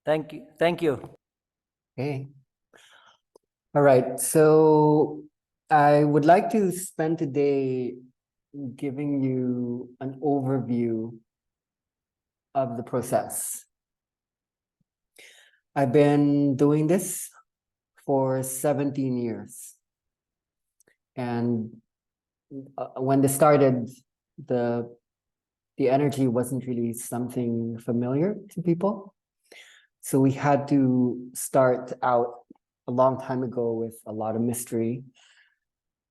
Thank you. Thank you. Okay. All right. So I would like to spend today giving you an overview of the process. I've been doing this for 17 years. And when this started, the energy wasn't really something familiar to people. So we had to start out a long time ago with a lot of mystery.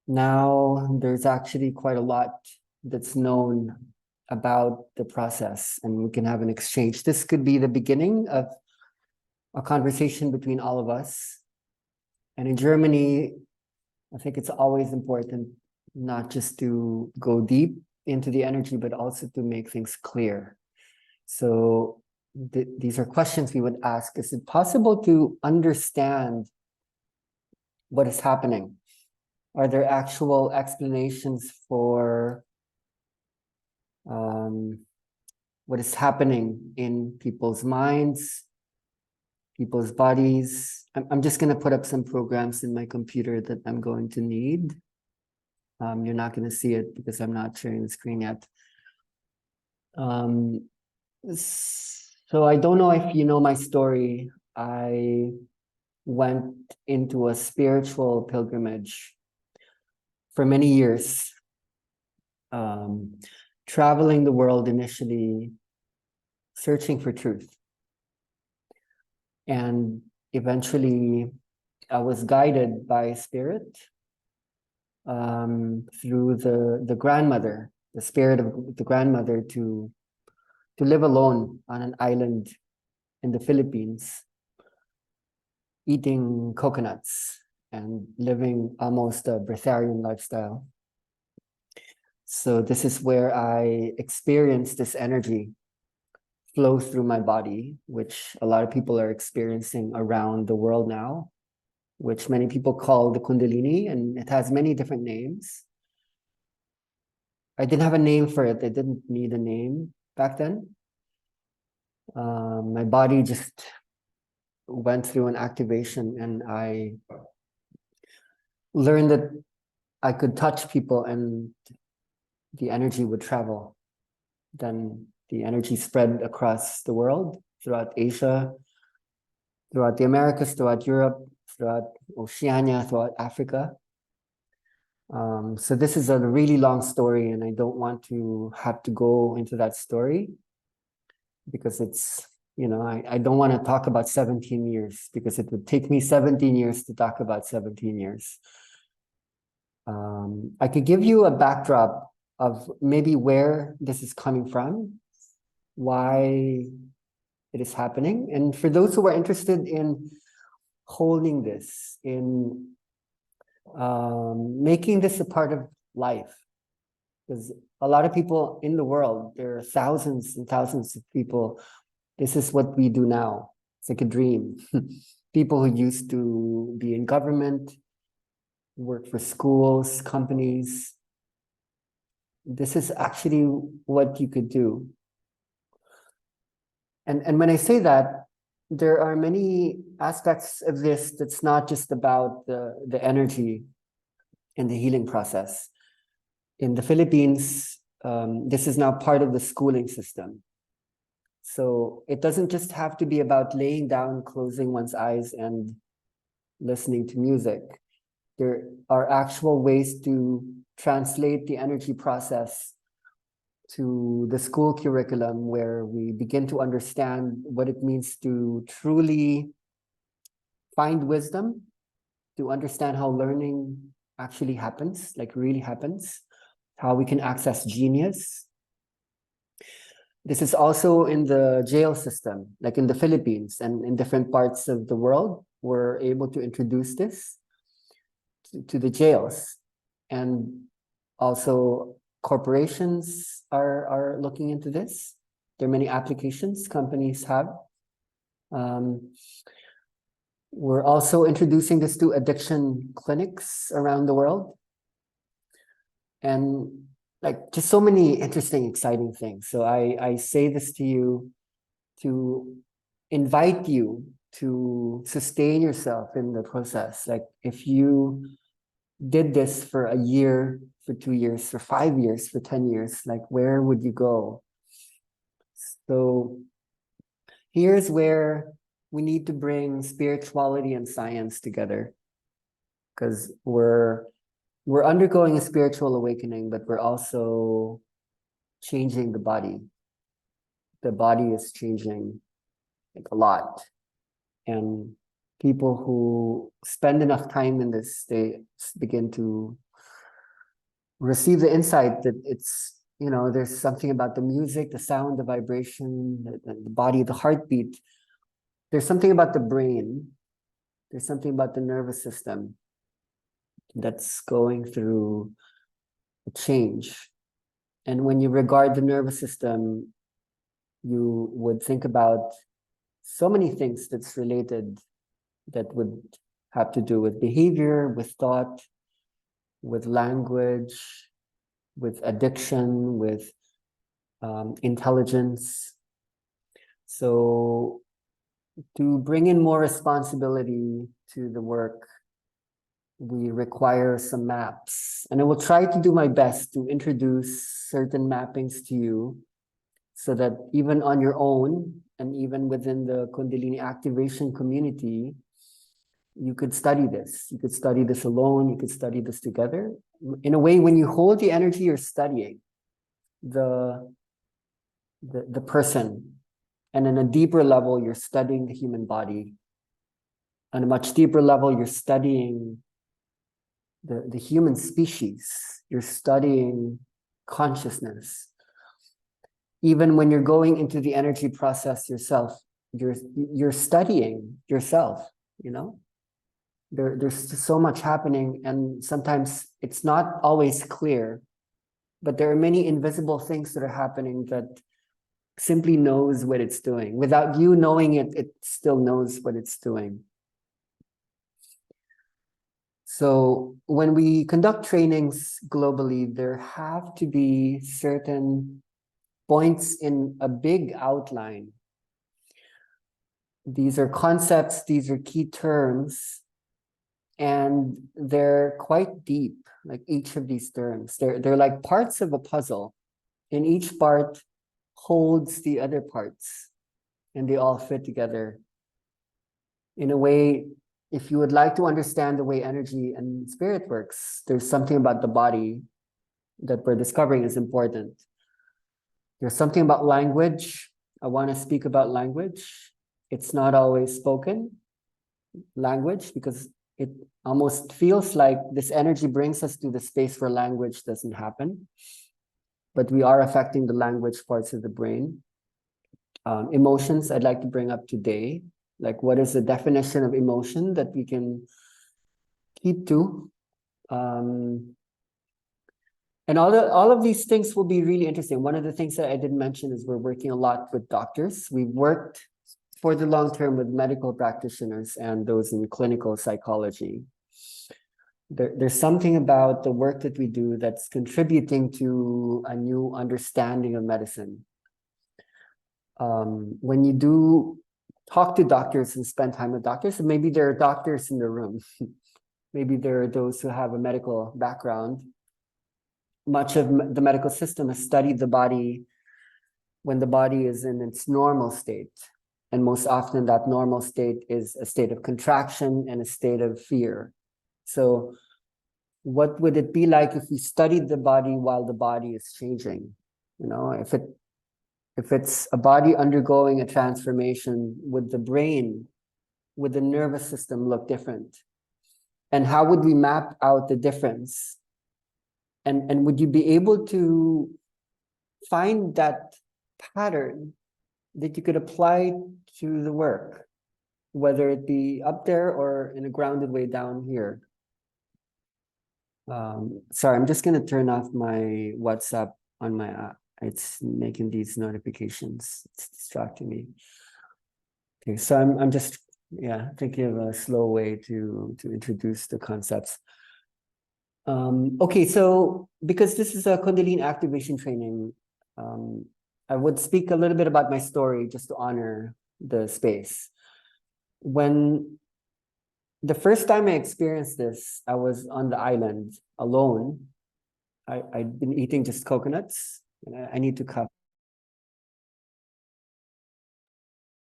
Now there's actually quite a lot that's known about the process, and we can have an exchange. This could be the beginning of a conversation between all of us. And in Germany, I think it's always important not just to go deep into the energy, but also to make things clear. So these are questions we would ask. Is it possible to understand what is happening? Are there actual explanations for what is happening in people's minds, people's bodies? I'm just going to put up some programs in my computer that I'm going to need. You're not going to see it because I'm not sharing the screen yet. So I don't know if you know my story. I went into a spiritual pilgrimage for many years, traveling the world initially, searching for truth. And eventually I was guided by spirit through the grandmother, the spirit of the grandmother, to live alone on an island in the Philippines, eating coconuts and living almost a breatharian lifestyle. So this is where I experienced this energy flow through my body, which a lot of people are experiencing around the world now, which many people call the Kundalini, and it has many different names. I didn't have a name for it. I didn't need a name back then. My body just went through an activation, and I learned that I could touch people and the energy would travel. Then the energy spread across the world, throughout Asia, throughout the Americas, throughout Europe, throughout Oceania, throughout Africa. So this is a really long story, and I don't want to have to go into that story because it's, you know, I don't want to talk about 17 years because it would take me 17 years to talk about 17 years. I could give you a backdrop of maybe where this is coming from, why it is happening. And for those who are interested in holding this, in making this a part of life, because a lot of people in the world, there are thousands and thousands of people, this is what we do now. It's like a dream. People who used to be in government, work for schools, companies. This is actually what you could do. And when I say that, there are many aspects of this that's not just about the energy and the healing process. In the Philippines, this is now part of the schooling system. So it doesn't just have to be about laying down, closing one's eyes and listening to music. There are actual ways to translate the energy process to the school curriculum, where we begin to understand what it means to truly find wisdom, to understand how learning actually happens, like really happens, how we can access genius. This is also in the jail system, like in the Philippines and in different parts of the world. We're able to introduce this to the jails. And also corporations are looking into this. There are many applications companies have. We're also introducing this to addiction clinics around the world. And like just so many interesting, exciting things. So I say this to you to invite you to sustain yourself in the process. Like if you did this for a year, for 2 years, for 5 years, for 10 years, like where would you go? So here's where we need to bring spirituality and science together, because we're undergoing a spiritual awakening, but we're also changing the body. The body is changing like a lot. And people who spend enough time in this, they begin to receive the insight that it's, you know, there's something about the music, the sound, the vibration, the body, the heartbeat. There's something about the brain. There's something about the nervous system that's going through a change. And when you regard the nervous system, you would think about so many things that's related, that would have to do with behavior, with thought, with language, with addiction, with intelligence. So to bring in more responsibility to the work, we require some maps. And I will try to do my best to introduce certain mappings to you, so that even on your own, and even within the Kundalini activation community, you could study this. You could study this alone. You could study this together. In a way, when you hold the energy, you're studying the person. And on a deeper level, you're studying the human body. On a much deeper level, you're studying the human species. You're studying consciousness. Even when you're going into the energy process yourself, you're studying yourself, you know? There's just so much happening, and sometimes it's not always clear, but there are many invisible things that are happening that simply knows what it's doing. Without you knowing it, it still knows what it's doing. So when we conduct trainings globally, there have to be certain points in a big outline. These are concepts, these are key terms, and they're quite deep, like each of these terms. They're like parts of a puzzle, and each part holds the other parts, and they all fit together. In a way, if you would like to understand the way energy and spirit works, there's something about the body that we're discovering is important. There's something about language. I want to speak about language. It's not always spoken language, because it almost feels like this energy brings us to the space where language doesn't happen. But we are affecting the language parts of the brain. Emotions, I'd like to bring up today. Like, what is the definition of emotion that we can keep to? And all of these things will be really interesting. One of the things that I didn't mention is we're working a lot with doctors. We've worked for the long term with medical practitioners and those in clinical psychology. There's something about the work that we do that's contributing to a new understanding of medicine. When you do talk to doctors and spend time with doctors, and maybe there are doctors in the room, maybe there are those who have a medical background. Much of the medical system has studied the body when the body is in its normal state. And most often that normal state is a state of contraction and a state of fear. So what would it be like if we studied the body while the body is changing? You know, if it's a body undergoing a transformation, would the brain, would the nervous system look different? And how would we map out the difference? And would you be able to find that pattern that you could apply to the work, whether it be up there or in a grounded way down here? Sorry, I'm just going to turn off my WhatsApp on my app. It's making these notifications. It's distracting me. Okay, so I'm just thinking of a slow way to introduce the concepts. Okay, so because this is a Kundalini activation training, I would speak a little bit about my story just to honor the space. When the first time I experienced this, I was on the island alone. I'd been eating just coconuts, and I need to cut.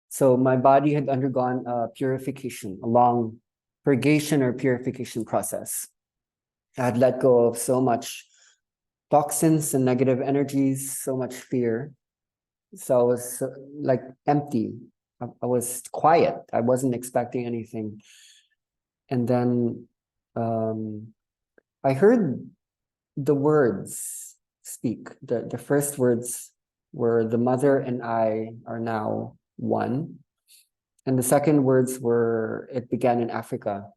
So my body had undergone a purification, a long purgation or purification process. I had let go of so much toxins and negative energies, so much fear. So I was like empty. I was quiet. I wasn't expecting anything. And then I heard the words speak. The first words were, "The mother and I are now one." And the second words were, "It began in Africa."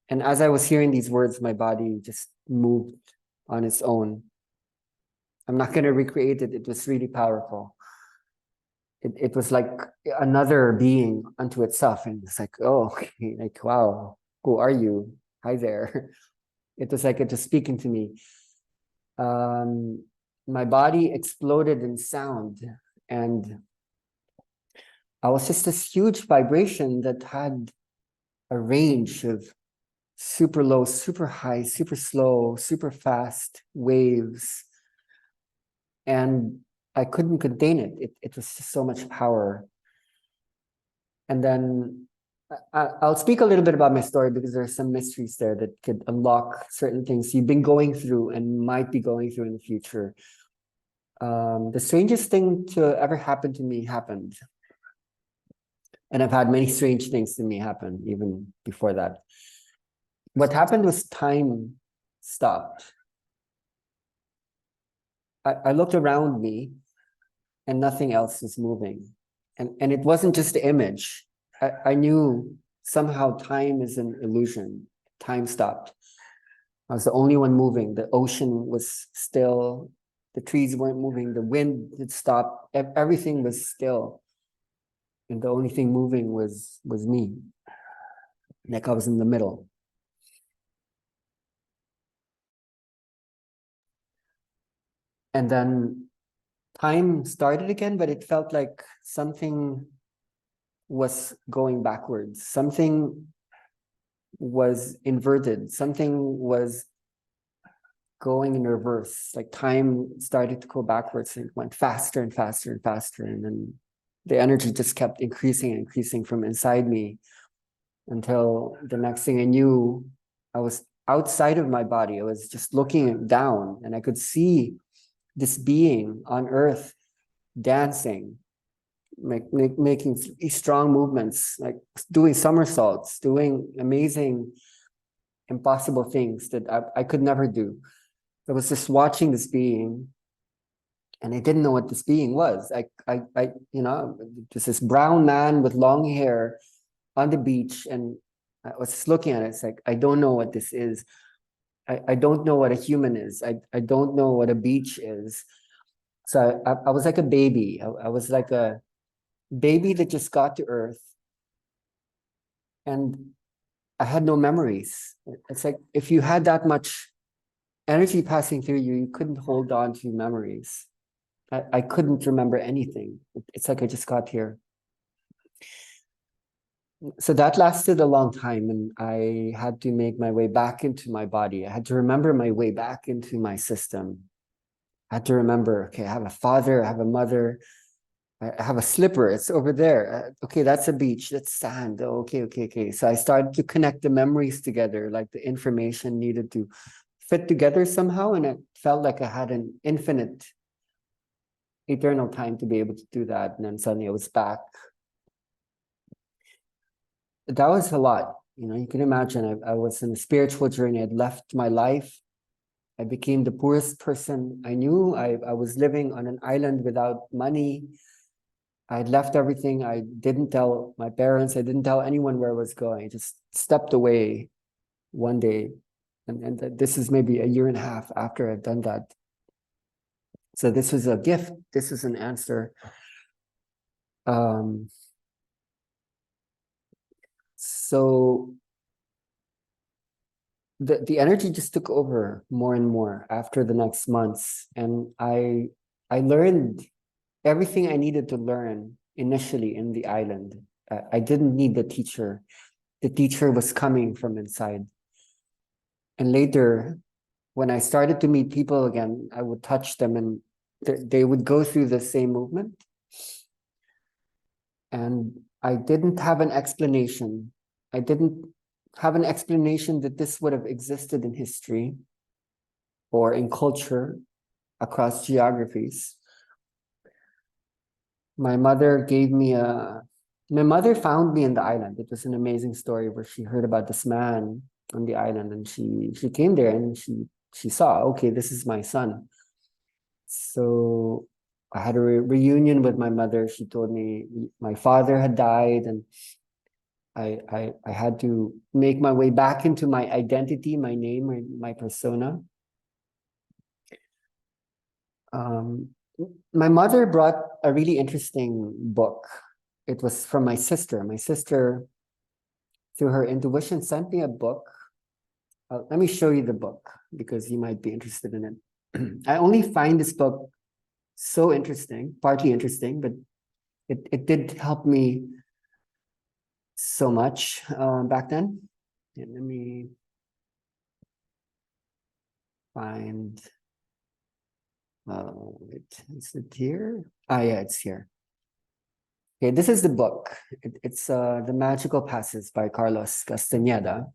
And as I was hearing these words, my body just moved on its own. I'm not going to recreate it. It was really powerful. It was like another being unto itself. And it's like, oh, okay, like, wow, who are you? Hi there. It was like it was speaking to me. My body exploded in sound, and I was just this huge vibration that had a range of super low, super high, super slow, super fast waves. And I couldn't contain it. It was just so much power. And then I'll speak a little bit about my story, because there are some mysteries there that could unlock certain things you've been going through and might be going through in the future. The strangest thing to ever happen to me happened. And I've had many strange things to me happen even before that. What happened was time stopped. I looked around me and nothing else was moving. And it wasn't just the image. I knew somehow time is an illusion. Time stopped. I was the only one moving. The ocean was still. The trees weren't moving. The wind had stopped. Everything was still. And the only thing moving was me. Like I was in the middle. And then time started again, but it felt like something was going backwards. Something was inverted. Something was going in reverse. Like time started to go backwards, and it went faster and faster and faster. And then the energy just kept increasing and increasing from inside me, until the next thing I knew, I was outside of my body. I was just looking down, and I could see this being on earth dancing, making strong movements, like doing somersaults, doing amazing, impossible things that I could never do. I was just watching this being, and I didn't know what this being was. Just this brown man with long hair on the beach, and I was just looking at it. It's like, I don't know what this is. I don't know what a human is. I don't know what a beach is. So I was like a baby. I was like a baby that just got to Earth, and I had no memories. It's like if you had that much energy passing through you, you couldn't hold on to memories. I couldn't remember anything. It's like I just got here. So that lasted a long time, and I had to make my way back into my body. I had to remember my way back into my system. I had to remember, okay, I have a father, I have a mother, I have a slipper, it's over there. Okay, that's a beach, that's sand. Oh, okay. So I started to connect the memories together, like the information needed to fit together somehow, and it felt like I had an infinite, eternal time to be able to do that. And then suddenly I was back. That was a lot. You can imagine, I was in a spiritual journey. I'd left my life. I became the poorest person I knew. I was living on an island without money. I'd left everything. I didn't tell my parents. I didn't tell anyone where I was going. I just stepped away one day. And this is maybe a year and a half after I've done that. So this was a gift. This is an answer. So the energy just took over more and more after the next months. And I learned everything I needed to learn initially in the island. I didn't need the teacher. The teacher was coming from inside. And later, when I started to meet people again, I would touch them and they would go through the same movement. And I didn't have an explanation. I didn't have an explanation that this would have existed in history or in culture across geographies. My mother found me in the island. It was an amazing story where she heard about this man on the island, and she came there and she saw, okay, this is my son. So I had a reunion with my mother. She told me my father had died, and I had to make my way back into my identity, my name, my persona. My mother brought a really interesting book. It was from my sister. My sister, through her intuition, sent me a book. Let me show you the book because you might be interested in it. I only find this book so interesting, partly interesting, but it did help me so much back then. And let me find, is it here? Ah, yeah, it's here. Okay, this is the book. It's The Magical Passes by Carlos Castañeda.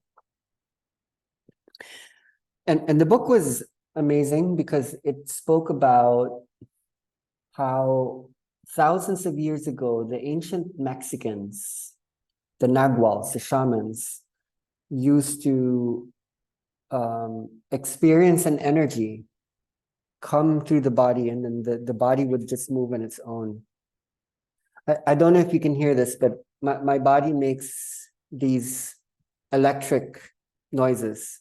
And the book was amazing because it spoke about how thousands of years ago, the ancient Mexicans, the Naguals, the shamans, used to experience an energy come through the body, and then the body would just move on its own. I don't know if you can hear this, but my body makes these electric noises.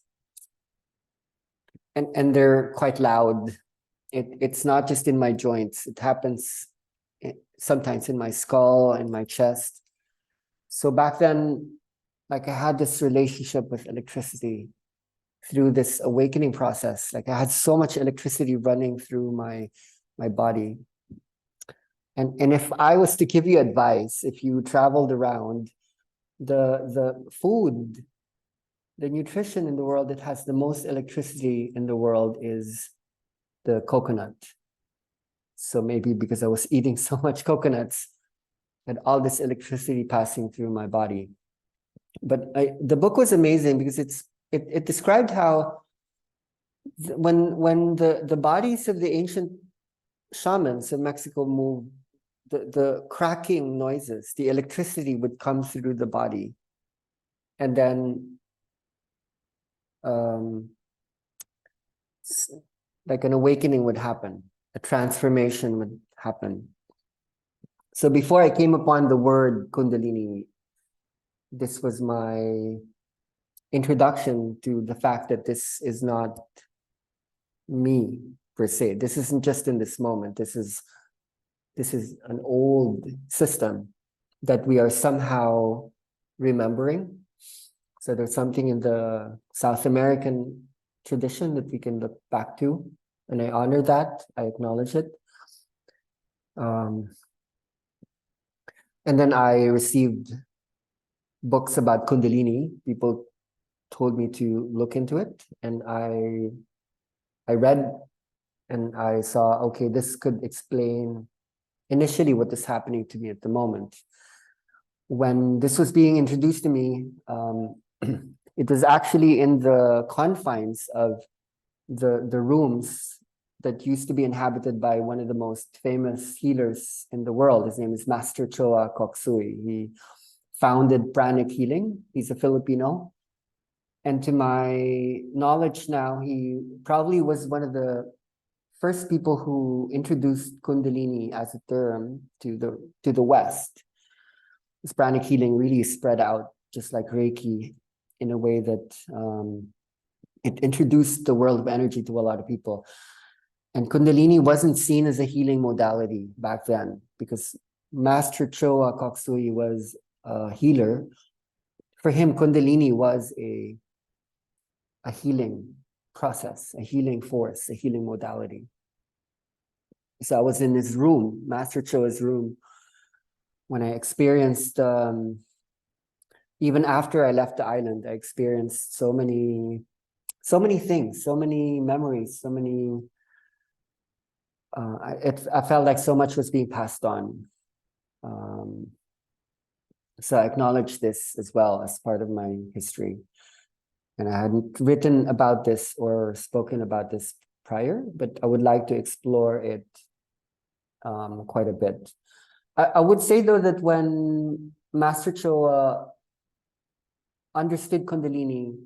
And they're quite loud. It's not just in my joints. It happens sometimes in my skull and my chest. So back then, like I had this relationship with electricity through this awakening process. Like I had so much electricity running through my body. And if I was to give you advice, if you traveled around, the food, the nutrition in the world that has the most electricity in the world is the coconut. So maybe because I was eating so much coconuts, and all this electricity passing through my body. But the book was amazing because it described how when the bodies of the ancient shamans in Mexico moved, the cracking noises, the electricity would come through the body, and then like an awakening would happen, a transformation would happen. So before I came upon the word Kundalini, this was my introduction to the fact that this is not me per se. This isn't just in this moment. This is an old system that we are somehow remembering. So there's something in the South American tradition that we can look back to, and I honor that. I acknowledge it. And then I received books about Kundalini. People told me to look into it, and I read and I saw, okay, this could explain initially what is happening to me at the moment. When this was being introduced to me, it was actually in the confines of the rooms that used to be inhabited by one of the most famous healers in the world. His name is Master Choa Koksui. He founded Pranic Healing. He's a Filipino. And to my knowledge now, he probably was one of the first people who introduced Kundalini as a term to the West. This Pranic Healing really spread out just like Reiki in a way that it introduced the world of energy to a lot of people. And Kundalini wasn't seen as a healing modality back then because Master Choa Koksui was a healer. For him, Kundalini was a healing process, a healing force, a healing modality. So I was in his room, Master Choa's room, when I experienced, even after I left the island, I experienced so many things, so many memories, so many, I felt like so much was being passed on. So I acknowledge this as well as part of my history. And I hadn't written about this or spoken about this prior, but I would like to explore it quite a bit. I would say, though, that when Master Choa understood Kundalini,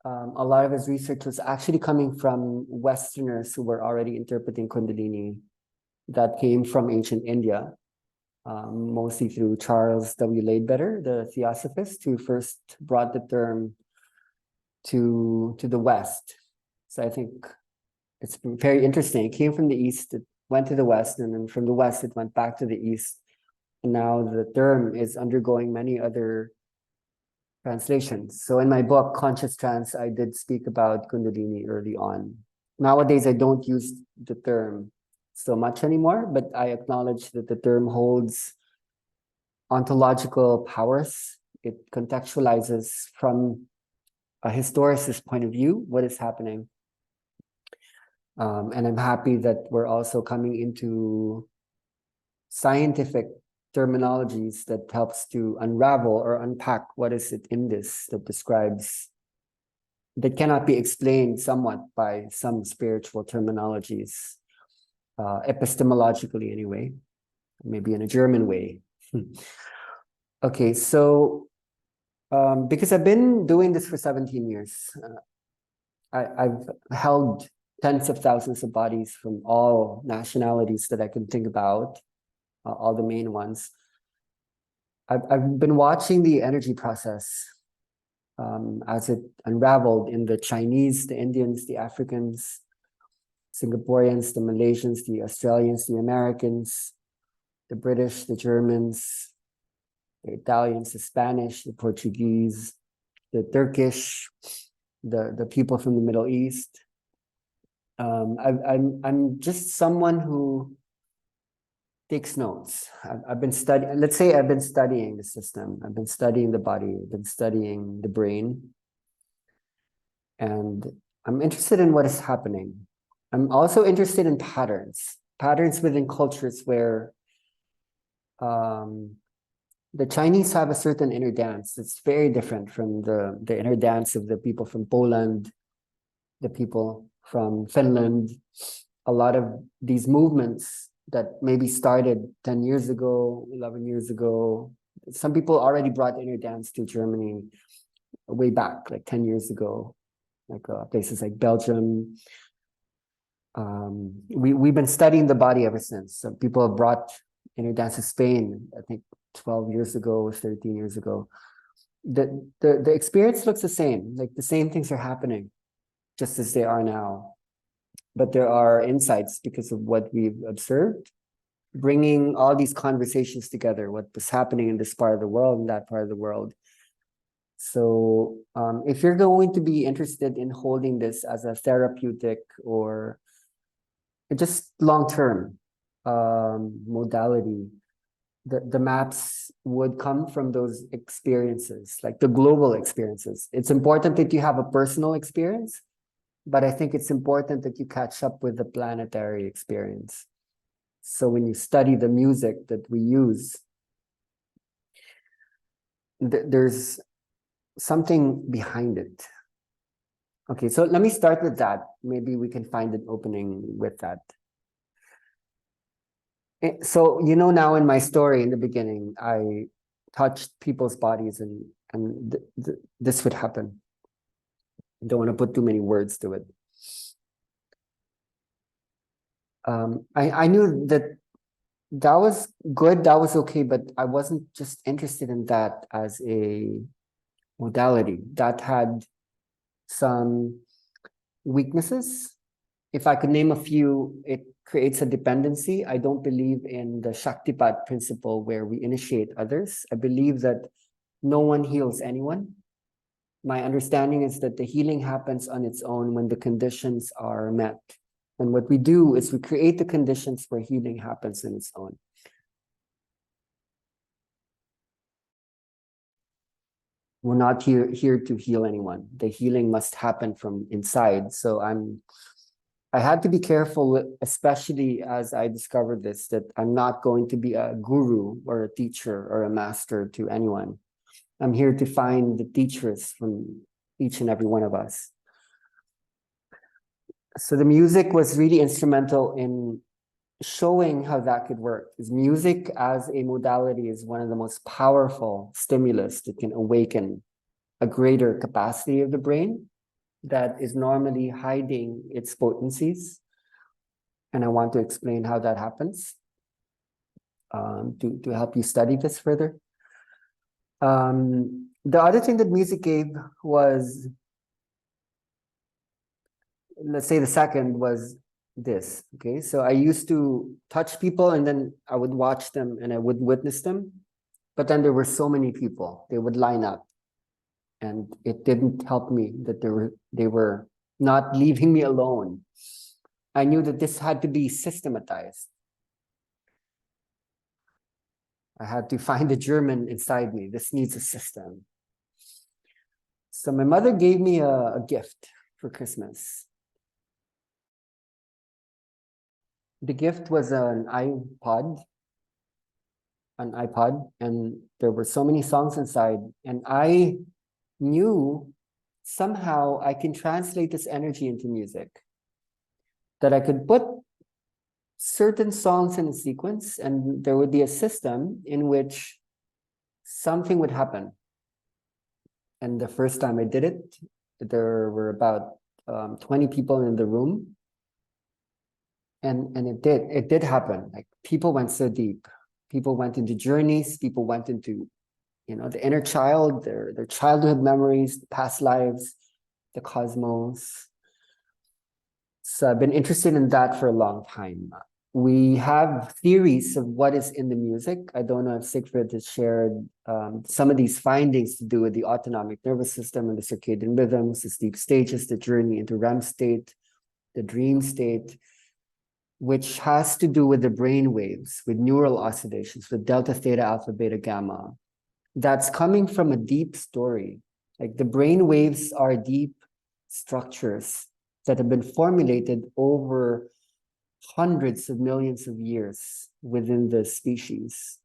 a lot of his research was actually coming from Westerners who were already interpreting Kundalini that came from ancient India, mostly through Charles W. Leadbetter, the theosophist, who first brought the term to the West. So I think it's very interesting. It came from the East, it went to the West, and then from the West, it went back to the East. And now the term is undergoing many other translations. So in my book, Conscious Trance, I did speak about Kundalini early on. Nowadays, I don't use the term so much anymore, but I acknowledge that the term holds ontological powers. It contextualizes from a historicist point of view what is happening. And I'm happy that we're also coming into scientific terminologies that helps to unravel or unpack what is it in this that describes, that cannot be explained somewhat by some spiritual terminologies, epistemologically anyway, maybe in a German way. Okay, so because I've been doing this for 17 years, I've held tens of thousands of bodies from all nationalities that I can think about, all the main ones. I've been watching the energy process as it unraveled in the Chinese, the Indians, the Africans, Singaporeans, the Malaysians, the Australians, the Americans, the British, the Germans, the Italians, the Spanish, the Portuguese, the Turkish, the people from the Middle East. I'm just someone who takes notes. I've been studying, let's say I've been studying the system. I've been studying the body, I've been studying the brain. And I'm interested in what is happening. I'm also interested in patterns within cultures where the Chinese have a certain inner dance that's very different from the inner dance of the people from Poland, the people from Finland. A lot of these movements that maybe started 10 years ago, 11 years ago. Some people already brought inner dance to Germany way back, like 10 years ago, like places like Belgium. We've been studying the body ever since. So people have brought inner dance to Spain, I think 12 years ago, 13 years ago. The experience looks the same, like the same things are happening, just as they are now. But there are insights because of what we've observed, bringing all these conversations together, what was happening in this part of the world and that part of the world. So if you're going to be interested in holding this as a therapeutic or just long-term modality, the maps would come from those experiences, like the global experiences. It's important that you have a personal experience, but I think it's important that you catch up with the planetary experience. So when you study the music that we use, there's something behind it. Okay, so let me start with that. Maybe we can find an opening with that. So, you know, now in my story in the beginning, I touched people's bodies and this would happen. I don't want to put too many words to it. I knew that was good, that was okay, but I wasn't just interested in that as a modality. That had some weaknesses. If I could name a few, it creates a dependency. I don't believe in the Shaktipat principle where we initiate others. I believe that no one heals anyone. My understanding is that the healing happens on its own when the conditions are met. And what we do is we create the conditions where healing happens on its own. we're not here to heal anyone. The healing must happen from inside. So I had to be careful, especially as I discovered this, that I'm not going to be a guru or a teacher or a master to anyone. I'm here to find the teachers from each and every one of us. So the music was really instrumental in showing how that could work. Because music as a modality is one of the most powerful stimulus that can awaken a greater capacity of the brain that is normally hiding its potencies. And I want to explain how that happens to help you study this further. The other thing that music gave was, let's say the second was this, okay? So I used to touch people and then I would watch them and I would witness them. But then there were so many people, they would line up. And it didn't help me that they were not leaving me alone. I knew that this had to be systematized. I had to find the German inside me. This needs a system. So my mother gave me a gift for Christmas. The gift was an iPod, and there were so many songs inside. And I knew somehow I can translate this energy into music. That I could put certain songs in a sequence and there would be a system in which something would happen. And the first time I did it, there were about 20 people in the room. And it did happen. Like people went so deep. People went into journeys, people went into, the inner child, their childhood memories, past lives, the cosmos. So I've been interested in that for a long time. We have theories of what is in the music. I don't know if Siegfried has shared some of these findings to do with the autonomic nervous system and the circadian rhythms, the sleep stages, the journey into REM state, the dream state, which has to do with the brain waves, with neural oscillations, with delta, theta, alpha, beta, gamma. That's coming from a deep story. Like the brain waves are deep structures that have been formulated over hundreds of millions of years within the species.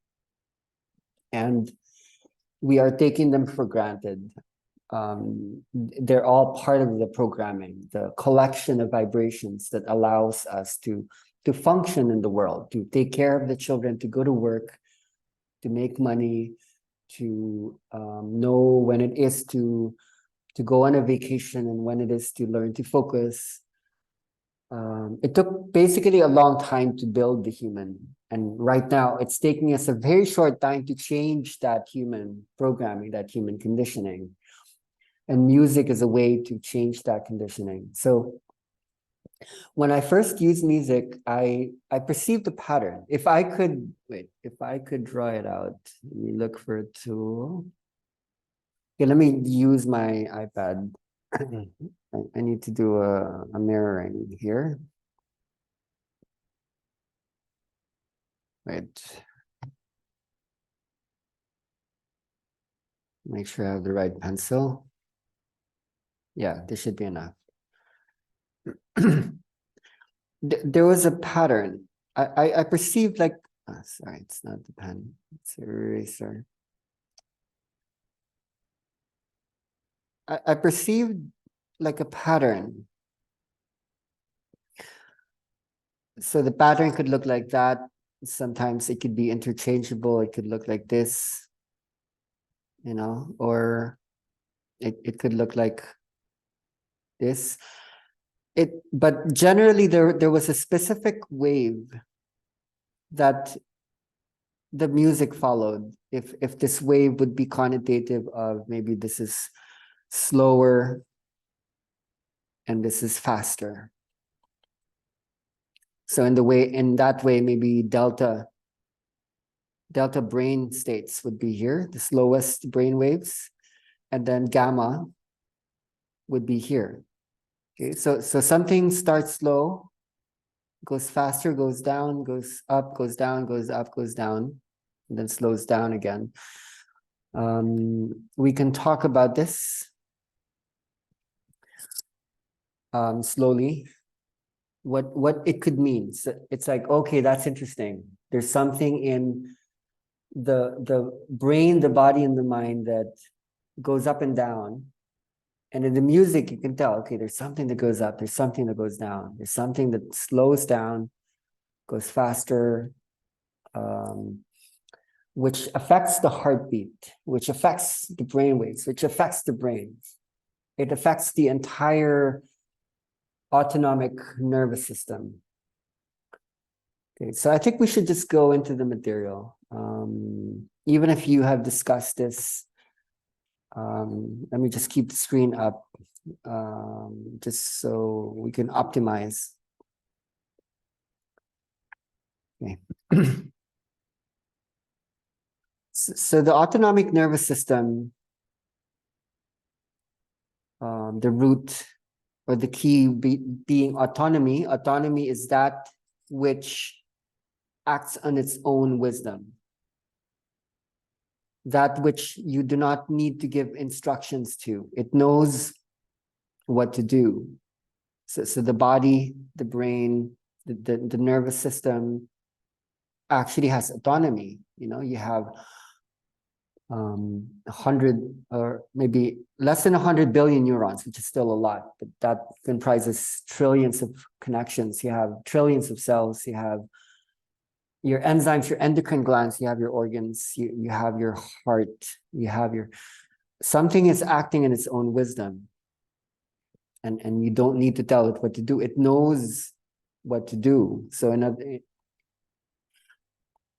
And we are taking them for granted. They're all part of the programming, the collection of vibrations that allows us to function in the world, to take care of the children, to go to work, to make money, to know when it is to go on a vacation and when it is to learn to focus. It took basically a long time to build the human. And right now it's taking us a very short time to change that human programming, that human conditioning. And music is a way to change that conditioning. So when I first used music, I perceived a pattern. If I could draw it out, let me look for a tool. Okay, let me use my iPad. I need to do a mirroring here. Wait. Make sure I have the right pencil. Yeah, this should be enough. There was a pattern. I perceived like, oh, sorry, it's not the pen, it's an eraser. I perceived like a pattern. So the pattern could look like that. Sometimes it could be interchangeable. It could look like this, or it could look like this. But generally there was a specific wave that the music followed. If this wave would be connotative of maybe this is slower and this is faster. So in that way, maybe delta brain states would be here, the slowest brain waves, and then gamma would be here. Okay, so something starts slow, goes faster, goes down, goes up, goes down, goes up, goes down, and then slows down again. We can talk about this slowly, what it could mean. So it's like, okay, that's interesting. There's something in the brain, the body, and the mind that goes up and down. And in the music, you can tell, okay, there's something that goes up, there's something that goes down, there's something that slows down, goes faster, which affects the heartbeat, which affects the brain waves, which affects the brain. It affects the entire autonomic nervous system. Okay, so I think we should just go into the material. Even if you have discussed this, let me just keep the screen up, just so we can optimize. Okay. So the autonomic nervous system, the root or the key being autonomy. Autonomy is that which acts on its own wisdom, that which you do not need to give instructions to. It knows what to do. So the body, the brain, the nervous system actually has autonomy. You know, you have 100 or maybe less than 100 billion neurons, which is still a lot, but that comprises trillions of connections. You have trillions of cells. You have your enzymes, your endocrine glands, you have your organs, you have your heart, you have your, something is acting in its own wisdom. And you don't need to tell it what to do. It knows what to do. So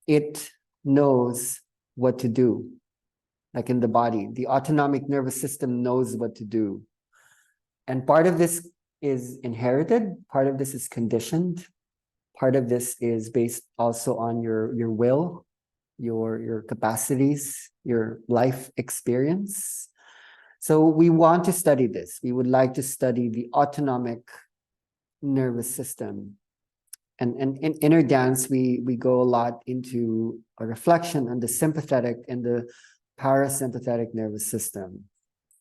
it knows what to do. Like in the body, the autonomic nervous system knows what to do. And part of this is inherited, part of this is conditioned, part of this is based also on your will, your capacities, your life experience. So we want to study this. We would like to study the autonomic nervous system. And in inner dance, we go a lot into a reflection on the sympathetic and the parasympathetic nervous system,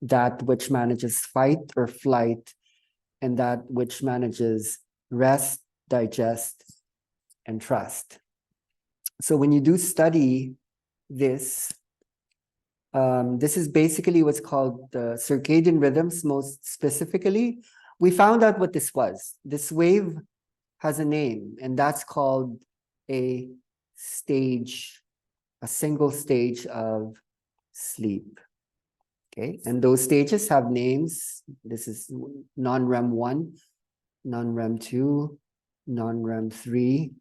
that which manages fight or flight, and that which manages rest, digest, and trust. So when you do study this, this is basically what's called the circadian rhythms. Most specifically, we found out what this was. This wave has a name, and that's called a stage, a single stage of sleep. Okay, and those stages have names. This is non-REM 1, non-REM 2, non-REM 3,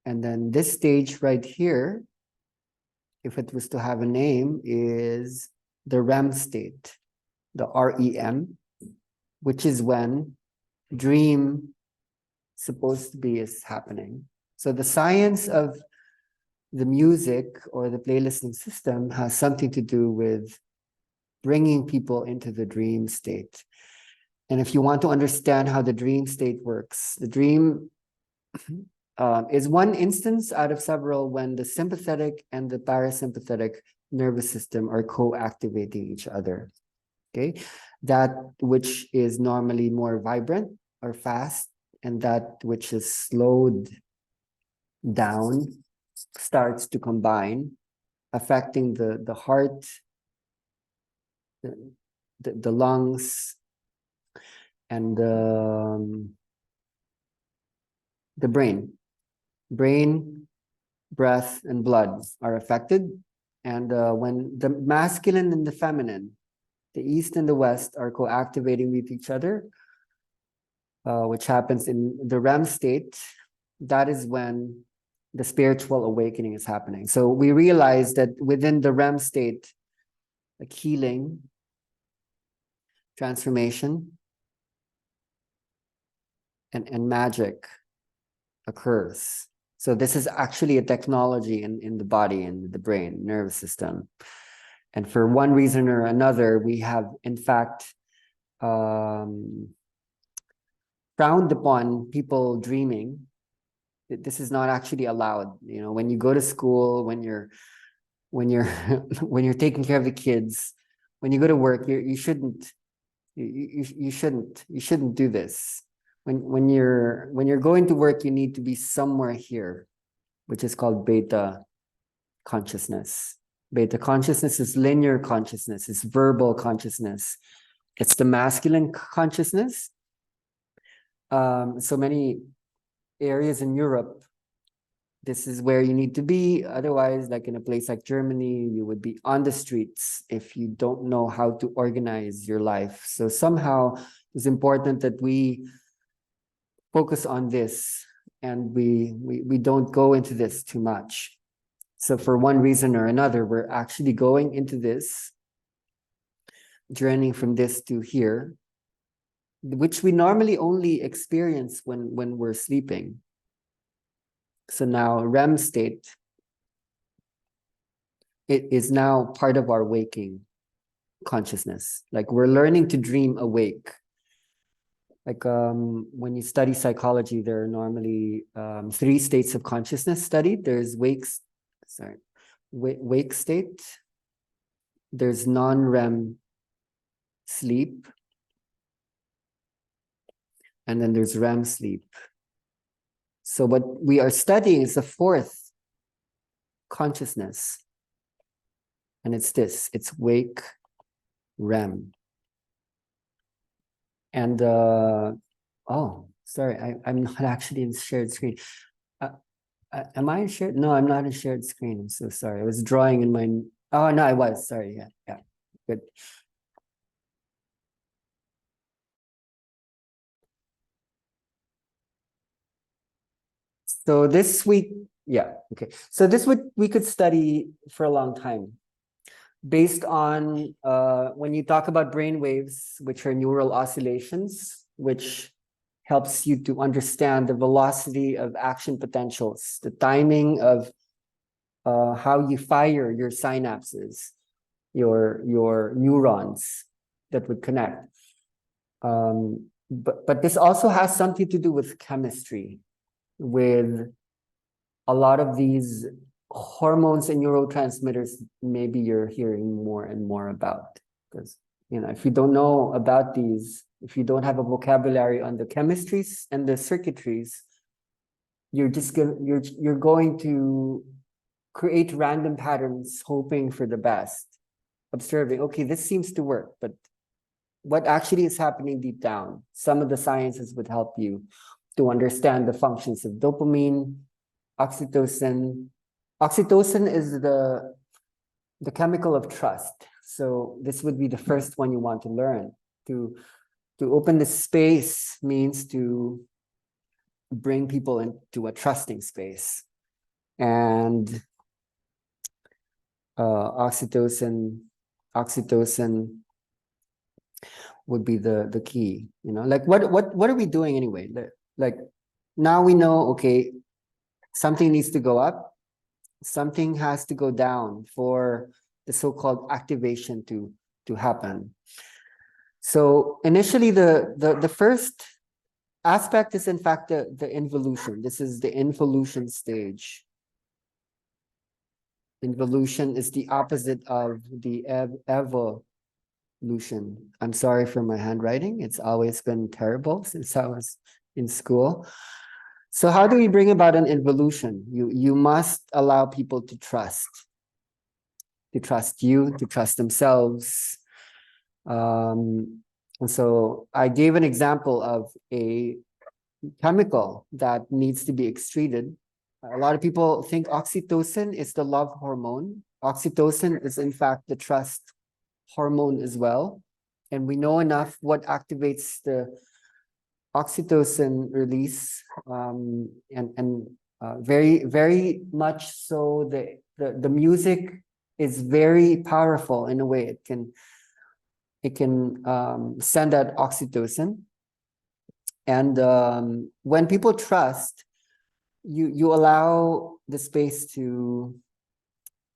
and then this stage right here, if it was to have a name, is the REM state, the REM, which is when dream supposed to be is happening. So the science of the music or the playlisting system has something to do with bringing people into the dream state. And if you want to understand how the dream state works, the dream is one instance out of several when the sympathetic and the parasympathetic nervous system are co-activating each other. Okay, that which is normally more vibrant or fast, and that which is slowed down starts to combine, affecting the heart, the lungs, and the brain. Brain, breath, and blood are affected. And when the masculine and the feminine, the east and the west, are co-activating with each other, which happens in the REM state, that is when the spiritual awakening is happening. So we realize that within the REM state, like healing, transformation, and magic occurs. So this is actually a technology in the body, in the brain, nervous system. And for one reason or another, we have, in fact, frowned upon people dreaming. This is not actually allowed. You know, when you go to school, when you're when you're when you're taking care of the kids, when you go to work, you shouldn't you shouldn't do this. When you're going to work, you need to be somewhere here, which is called beta consciousness. Beta consciousness is linear consciousness, it's verbal consciousness. It's the masculine consciousness. So many areas in Europe, this is where you need to be. Otherwise, like in a place like Germany, you would be on the streets if you don't know how to organize your life. So somehow it's important that we focus on this and we don't go into this too much. So for one reason or another, we're actually going into this, journeying from this to here, which we normally only experience when we're sleeping. So now REM state, it is now part of our waking consciousness. Like we're learning to dream awake. Like when you study psychology, there are normally 3 states of consciousness studied. There's wake state, there's non-REM sleep, and then there's REM sleep. So what we are studying is the 4th consciousness. And it's this, it's wake REM. And, oh, sorry, I'm not actually in shared screen. Am I in shared? No, I'm not in shared screen. I'm so sorry. I was drawing in my, oh, no, I was, sorry, yeah, good. So this week, yeah, okay. So this we could study for a long time based on when you talk about brain waves, which are neural oscillations, which helps you to understand the velocity of action potentials, the timing of how you fire your synapses, your neurons that would connect. But this also has something to do with chemistry, with a lot of these hormones and neurotransmitters. Maybe you're hearing more and more about, because if you don't know about these, if you don't have a vocabulary on the chemistries and the circuitries, you're going to create random patterns, hoping for the best, observing, okay, this seems to work, but what actually is happening deep down? Some of the sciences would help you to understand the functions of dopamine, oxytocin. Oxytocin is the chemical of trust. So this would be the first one you want to learn. To open the space means to bring people into a trusting space. And oxytocin would be the key. Like what are we doing anyway? Like now we know, okay, something needs to go up, something has to go down for the so-called activation to happen. So initially the first aspect is in fact the involution. This is the involution stage. Involution is the opposite of the evolution. I'm sorry for my handwriting. It's always been terrible since I was in school. So how do we bring about an involution? You must allow people to trust you, to trust themselves. And so I gave an example of a chemical that needs to be excreted. A lot of people think oxytocin is the love hormone. Oxytocin is in fact the trust hormone as well. And we know enough what activates the oxytocin release, and very, very much so the music is very powerful in a way. It can send out oxytocin. And when people trust, you allow the space to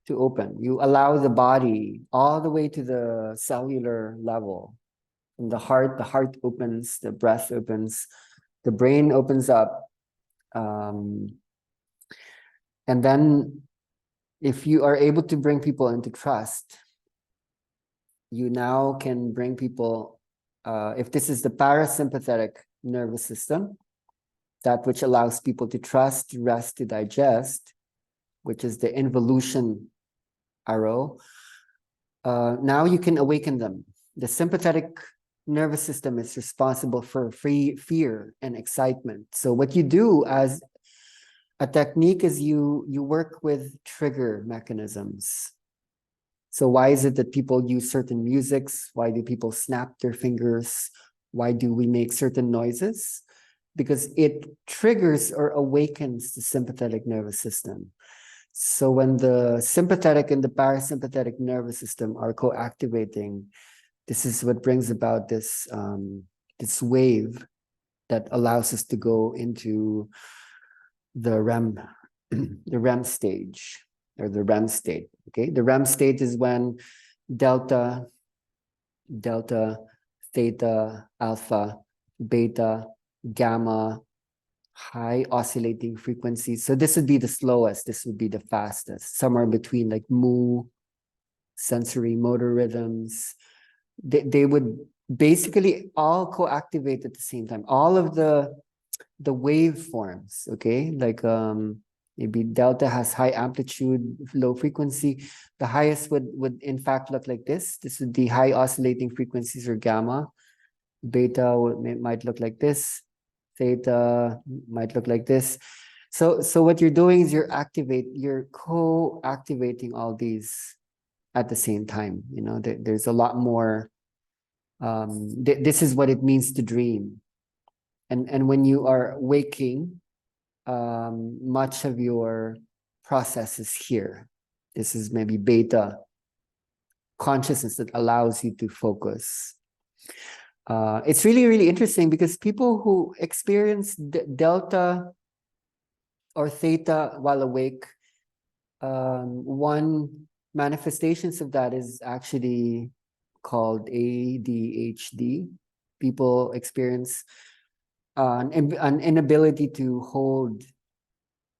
open. You allow the body all the way to the cellular level. From the heart opens, the breath opens, the brain opens up. And then if you are able to bring people into trust, you now can bring people, if this is the parasympathetic nervous system, that which allows people to trust, to rest, to digest, which is the involution arrow, now you can awaken them. The sympathetic nervous system is responsible for fear and excitement. So what you do as a technique is you work with trigger mechanisms. So why is it that people use certain musics? Why do people snap their fingers? Why do we make certain noises? Because it triggers or awakens the sympathetic nervous system. So when the sympathetic and the parasympathetic nervous system are co-activating, this is what brings about this, this wave that allows us to go into the the REM stage, or the REM state. Okay, the REM state is when delta, theta, alpha, beta, gamma, high oscillating frequencies. So this would be the slowest, this would be the fastest, somewhere between like mu, sensory motor rhythms. They would basically all co-activate at the same time. All of the waveforms, okay? Like maybe delta has high amplitude, low frequency. The highest would in fact look like this. This would be high oscillating frequencies, or gamma. Beta might look like this. Theta might look like this. So what you're doing is you're co-activating all these at the same time. You know, there's a lot more. This is what it means to dream. And when you are waking, much of your process is here. This is maybe beta consciousness that allows you to focus. It's really, really interesting because people who experience delta or theta while awake, one manifestations of that is actually called ADHD. People experience an inability to hold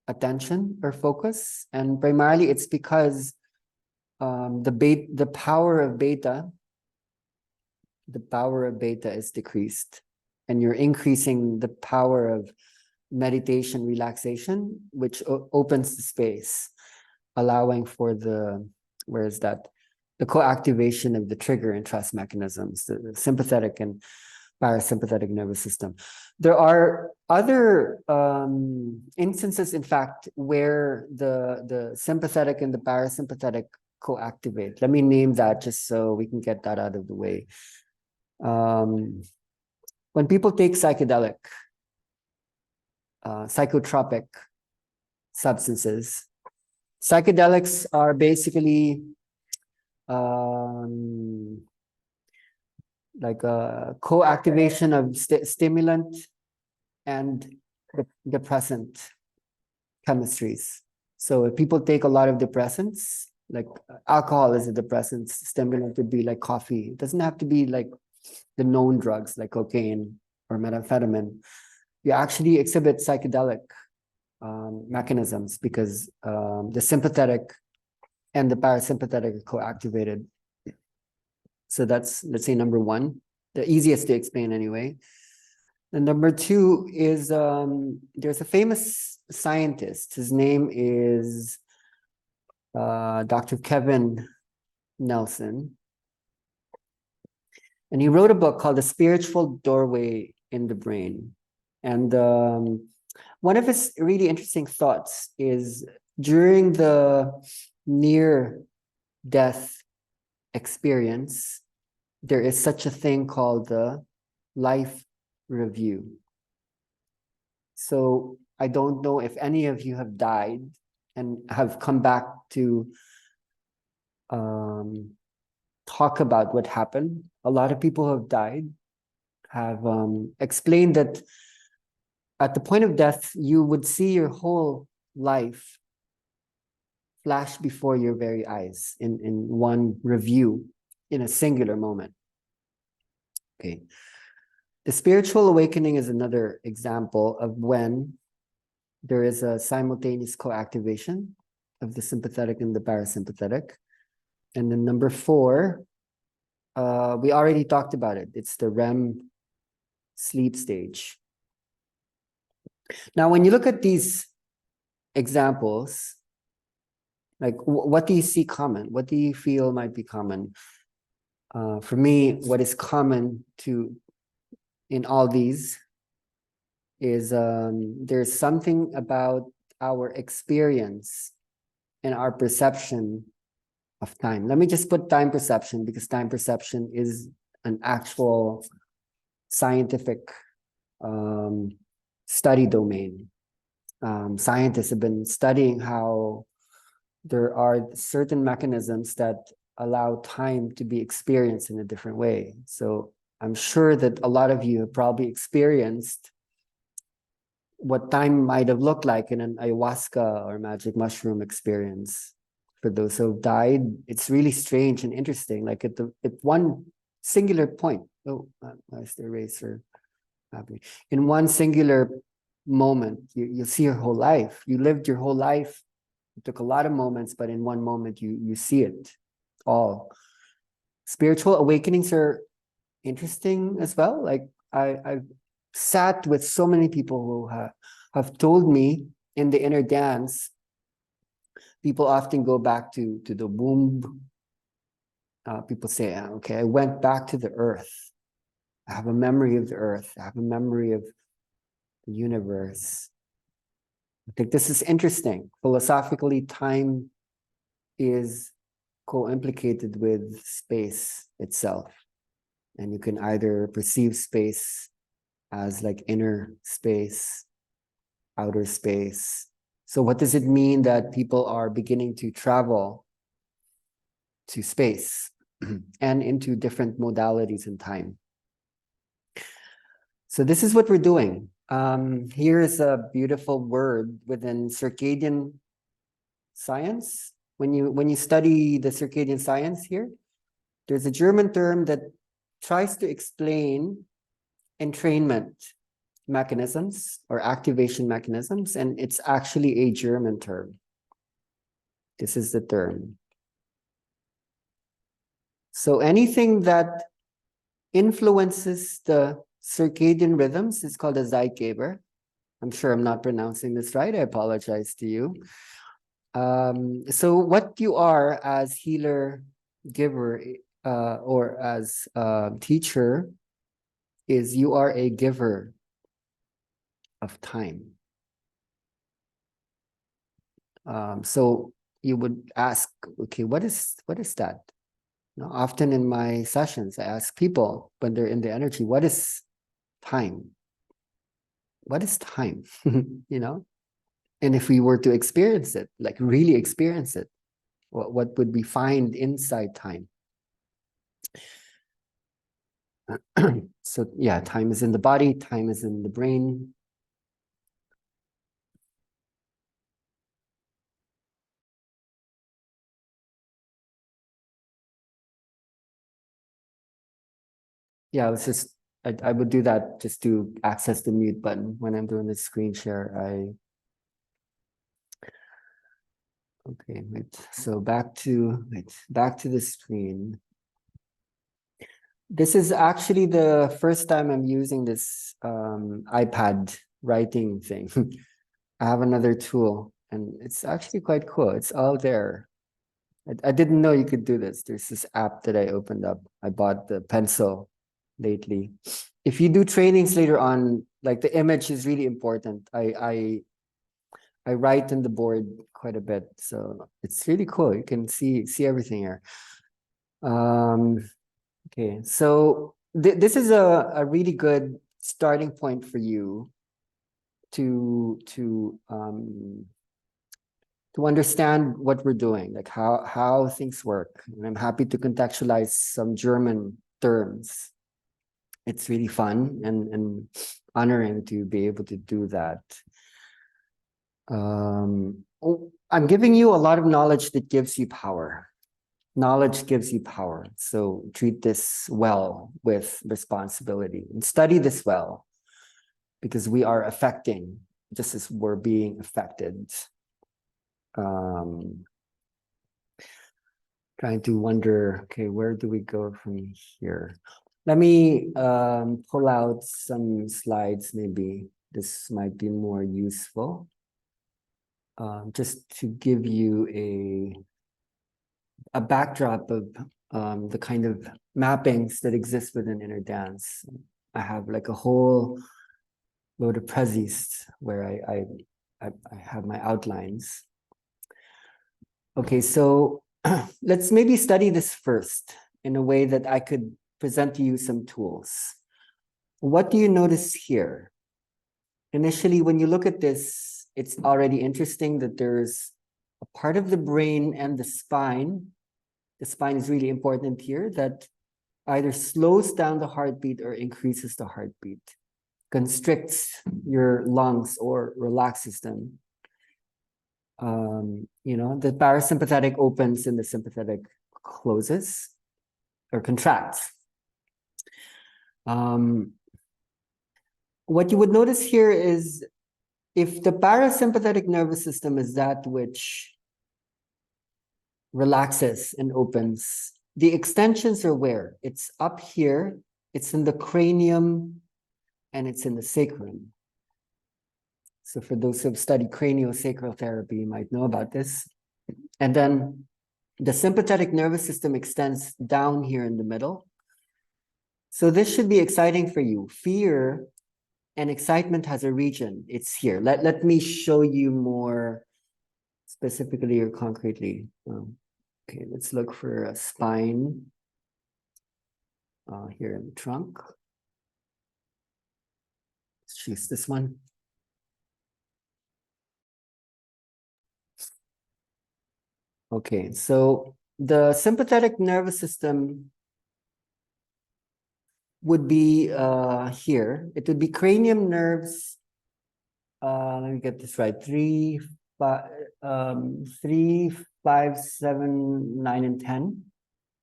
attention or focus, and primarily it's because the power of beta is decreased, and you're increasing the power of meditation, relaxation, which opens the space, allowing for the co-activation of the trigger and trust mechanisms, the sympathetic and parasympathetic nervous system. There are other instances, in fact, where the sympathetic and the parasympathetic co-activate. Let me name that just so we can get that out of the way. When people take psychedelic, psychotropic substances, psychedelics are basically like a co-activation of stimulant and depressant chemistries. So if people take a lot of depressants, like alcohol is a depressant, stimulant would be like coffee. It doesn't have to be like the known drugs like cocaine or methamphetamine. You actually exhibit psychedelic mechanisms because the sympathetic and the parasympathetic are co-activated. So that's, let's say, number one, the easiest to explain anyway. And number two is there's a famous scientist. His name is Dr. Kevin Nelson. And he wrote a book called The Spiritual Doorway in the Brain. And one of his really interesting thoughts is during the near-death experience, there is such a thing called the life review. So I don't know if any of you have died and have come back to talk about what happened. A lot of people who have died have explained that at the point of death, you would see your whole life flash before your very eyes in one review, in a singular moment. Okay. The spiritual awakening is another example of when there is a simultaneous co-activation of the sympathetic and the parasympathetic. And then number 4, we already talked about it. It's the REM sleep stage. Now, when you look at these examples, like what do you see common? What do you feel might be common? For me, what is common in all these is there's something about our experience and our perception of time. Let me just put time perception, because time perception is an actual scientific study domain. Scientists have been studying how there are certain mechanisms that allow time to be experienced in a different way. So I'm sure that a lot of you have probably experienced what time might have looked like in an ayahuasca or magic mushroom experience. For those who have died, it's really strange and interesting. Like at one singular point, nice the eraser happening. In one singular moment, you see your whole life. You lived your whole life. It took a lot of moments, but in one moment you see it all. Spiritual awakenings are interesting as well. Like I've sat with so many people who have told me in the inner dance, people often go back to the womb. People say, okay, I went back to the earth. I have a memory of the earth. I have a memory of the universe. I think this is interesting. Philosophically, time is co-implicated with space itself. And you can either perceive space as like inner space, outer space. So what does it mean that people are beginning to travel to space and into different modalities in time? So this is what we're doing. Here is a beautiful word within circadian science. When you study the circadian science here, there's a German term that tries to explain entrainment mechanisms or activation mechanisms, and it's actually a German term. This is the term. So anything that influences the circadian rhythms is called a Zeitgeber. I'm sure I'm not pronouncing this right. I apologize to you. So what you are as healer, giver, or as teacher is you are a giver of time. So you would ask, okay, what is that? You know, often in my sessions, I ask people when they're in the energy, what is time? What is time? You know? And if we were to experience it, like really experience it, what would we find inside time? So yeah, time is in the body, time is in the brain. Yeah, I would do that just to access the mute button when I'm doing the screen share. Okay, wait. So back to the screen. This is actually the first time I'm using this iPad writing thing. I have another tool, and it's actually quite cool. It's all there. I didn't know you could do this. There's this app that I opened up. I bought the pencil lately. If you do trainings later on, like the image is really important. I write in the board quite a bit, so it's really cool. You can see everything here. Okay, so this is a really good starting point for you to understand what we're doing, like how things work. And I'm happy to contextualize some German terms. It's really fun and honoring to be able to do that. I'm giving you a lot of knowledge that gives you power. Knowledge gives you power. So treat this well with responsibility and study this well, because we are affecting just as we're being affected. Um, Trying to wonder, okay, where do we go from here? Let me pull out some slides, maybe this might be more useful. Just to give you a backdrop of the kind of mappings that exist within inner dance. I have like a whole load of prezis where I have my outlines. Okay, so let's maybe study this first in a way that I could present to you some tools. What do you notice here? Initially, when you look at this, it's already interesting that there's a part of the brain and the spine. The spine is really important here, that either slows down the heartbeat or increases the heartbeat, constricts your lungs or relaxes them. You know, the parasympathetic opens and the sympathetic closes or contracts. What you would notice here is if the parasympathetic nervous system is that which relaxes and opens, the extensions are where? It's up here, it's in the cranium, and it's in the sacrum. So for those who have studied craniosacral therapy, you might know about this. And then the sympathetic nervous system extends down here in the middle. So this should be exciting for you. Fear and excitement has a region. It's here. Let me show you more specifically or concretely. Okay, let's look for a spine here in the trunk. Let's choose this one. Okay, so the sympathetic nervous system would be here. It would be cranium nerves. Let me get this right. 3, 5, 7, 9, and 10.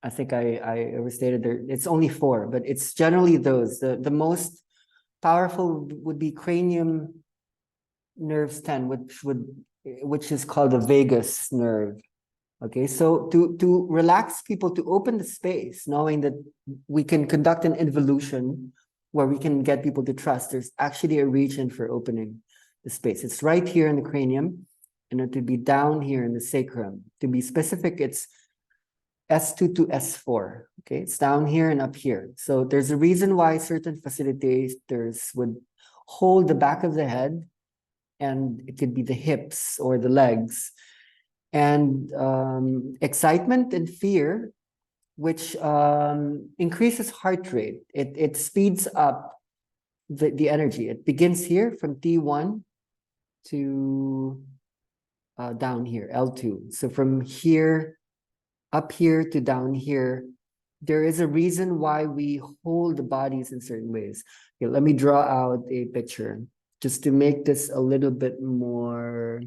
I think I overstated there. It's only 4, but it's generally those. The most powerful would be cranium nerves 10, which is called the vagus nerve. Okay, so to relax people, to open the space, knowing that we can conduct an involution where we can get people to trust, there's actually a region for opening the space. It's right here in the cranium, and it would be down here in the sacrum. To be specific, it's S2 to S4. Okay, it's down here and up here. So there's a reason why certain facilitators would hold the back of the head, and it could be the hips or the legs. And excitement and fear, which increases heart rate. It speeds up the energy. It begins here from T1 to down here, L2. So from here, up here to down here, there is a reason why we hold the bodies in certain ways. Okay, let me draw out a picture just to make this a little bit more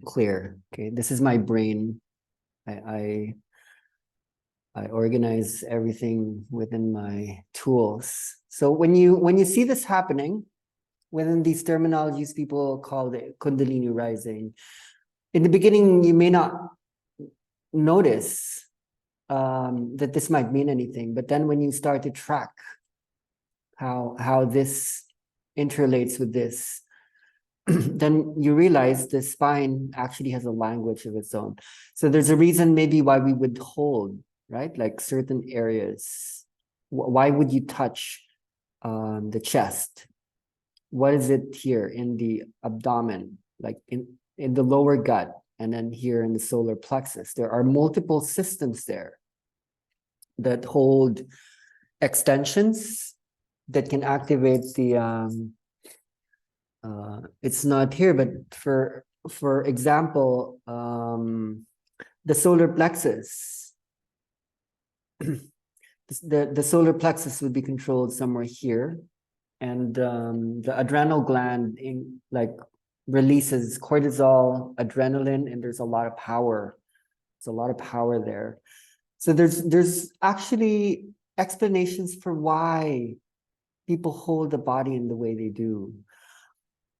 clear. Okay, this is my brain. I organize everything within my tools. So when you see this happening within these terminologies, people call it Kundalini rising. In the beginning, you may not notice that this might mean anything, but then when you start to track how this interrelates with this, then you realize the spine actually has a language of its own. So there's a reason maybe why we would hold, right? Like certain areas. Why would you touch the chest? What is it here in the abdomen, like in the lower gut, and then here in the solar plexus? There are multiple systems there that hold extensions that can activate the it's not here, but for example, the solar plexus, the solar plexus would be controlled somewhere here, and the adrenal gland releases cortisol, adrenaline, and there's a lot of power. There's a lot of power there. So there's actually explanations for why people hold the body in the way they do.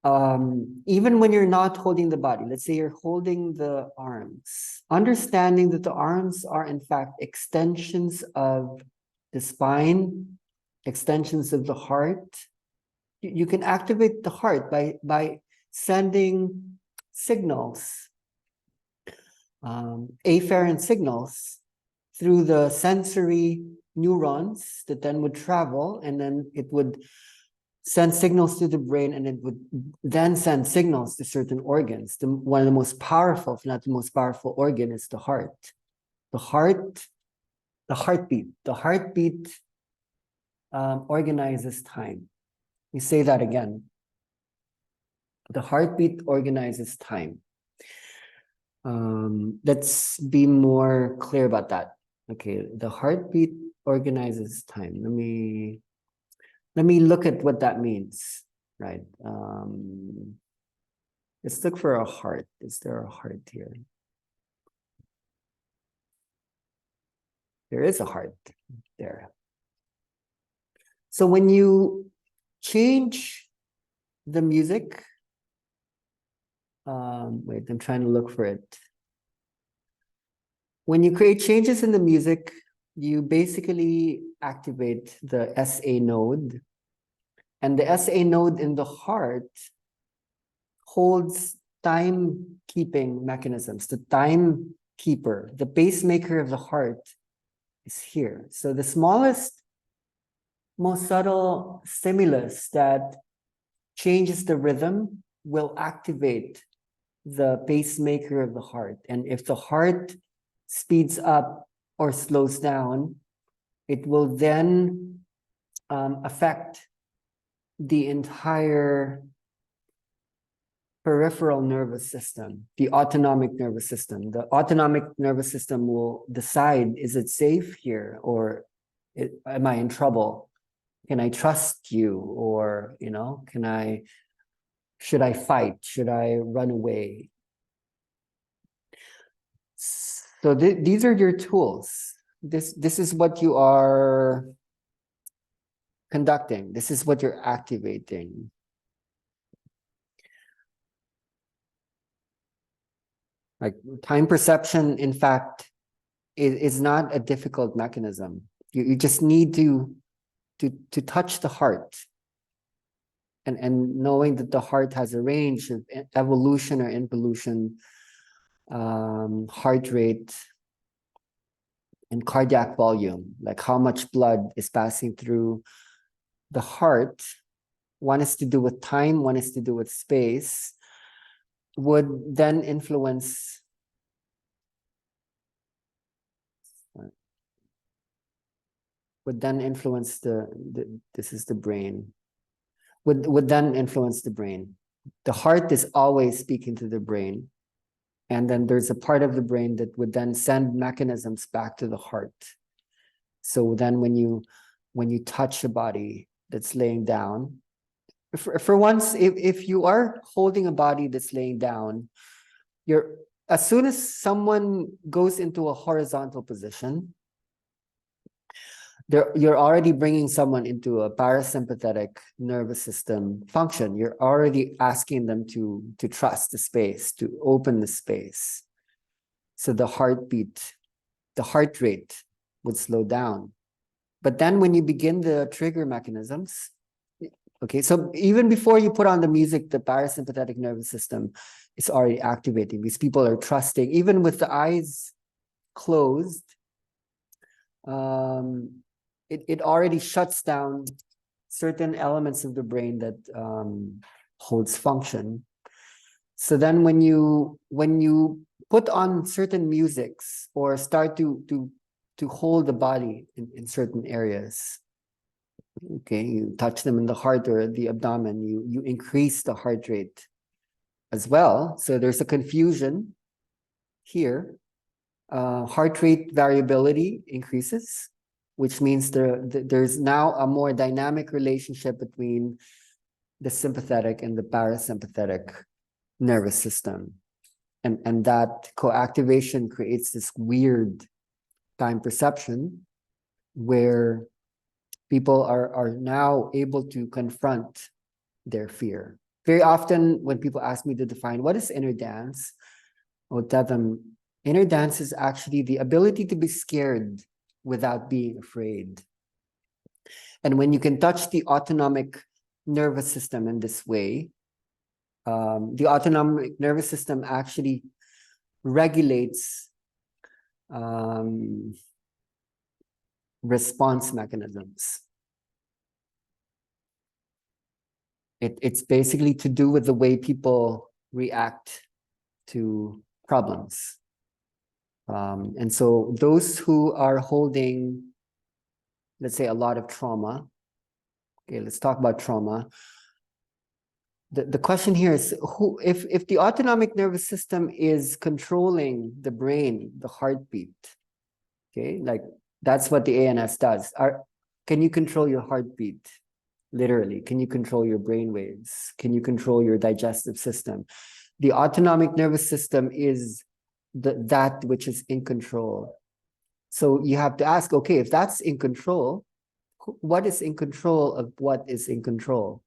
even when you're not holding the body, let's say you're holding the arms, understanding that the arms are in fact extensions of the spine, extensions of the heart. You can activate the heart by sending signals, afferent signals through the sensory neurons that then would travel, and then it would send signals to the brain, and it would then send signals to certain organs. One of the most powerful, if not the most powerful organ, is the heart. The heart, the heartbeat. The heartbeat organizes time. We say that again. The heartbeat organizes time. Let's be more clear about that. Okay, the heartbeat organizes time. Let me look at what that means, right? Let's look for a heart. Is there a heart here? There is a heart there. So when you change the music, wait, I'm trying to look for it. When you create changes in the music, you basically activate the SA node. And the SA node in the heart holds time-keeping mechanisms. The timekeeper, the pacemaker of the heart is here. So the smallest, most subtle stimulus that changes the rhythm will activate the pacemaker of the heart. And if the heart speeds up or slows down, it will then affect the entire peripheral nervous system, the autonomic nervous system. The autonomic nervous system will decide, is it safe here, or am I in trouble? Can I trust you? Or, you know, should I fight? Should I run away? So these are your tools. This is what you are conducting. This is what you're activating. Like time perception, in fact, is not a difficult mechanism. You just need to touch the heart. And knowing that the heart has a range of evolution or involution, heart rate, and cardiac volume, like how much blood is passing through the heart. One is to do with time, one is to do with space, would then influence this is the brain, would then influence the brain. The heart is always speaking to the brain. And then there's a part of the brain that would then send mechanisms back to the heart. So then when you touch a body that's laying down, for once, if you are holding a body that's laying down, as soon as someone goes into a horizontal position, you're already bringing someone into a parasympathetic nervous system function. You're already asking them to trust the space, to open the space. So the heartbeat, the heart rate would slow down. But then when you begin the trigger mechanisms, okay, so even before you put on the music, the parasympathetic nervous system is already activating. These people are trusting, even with the eyes closed, it already shuts down certain elements of the brain that holds function. So then when you put on certain musics or start to hold the body in certain areas, okay, you touch them in the heart or the abdomen, you increase the heart rate as well. So there's a confusion here. Heart rate variability increases, which means there's now a more dynamic relationship between the sympathetic and the parasympathetic nervous system. And that co-activation creates this weird time perception where people are now able to confront their fear. Very often when people ask me to define what is inner dance, I'll tell them inner dance is actually the ability to be scared without being afraid. And when you can touch the autonomic nervous system in this way, the autonomic nervous system actually regulates response mechanisms. It's basically to do with the way people react to problems. And so those who are holding, let's say, a lot of trauma, okay, let's talk about trauma. The question here is, if the autonomic nervous system is controlling the brain, the heartbeat, okay, like that's what the ANS does. Can you control your heartbeat? Literally, can you control your brain waves? Can you control your digestive system? The autonomic nervous system is that which is in control. So you have to ask, okay, if that's in control, what is in control of what is in control?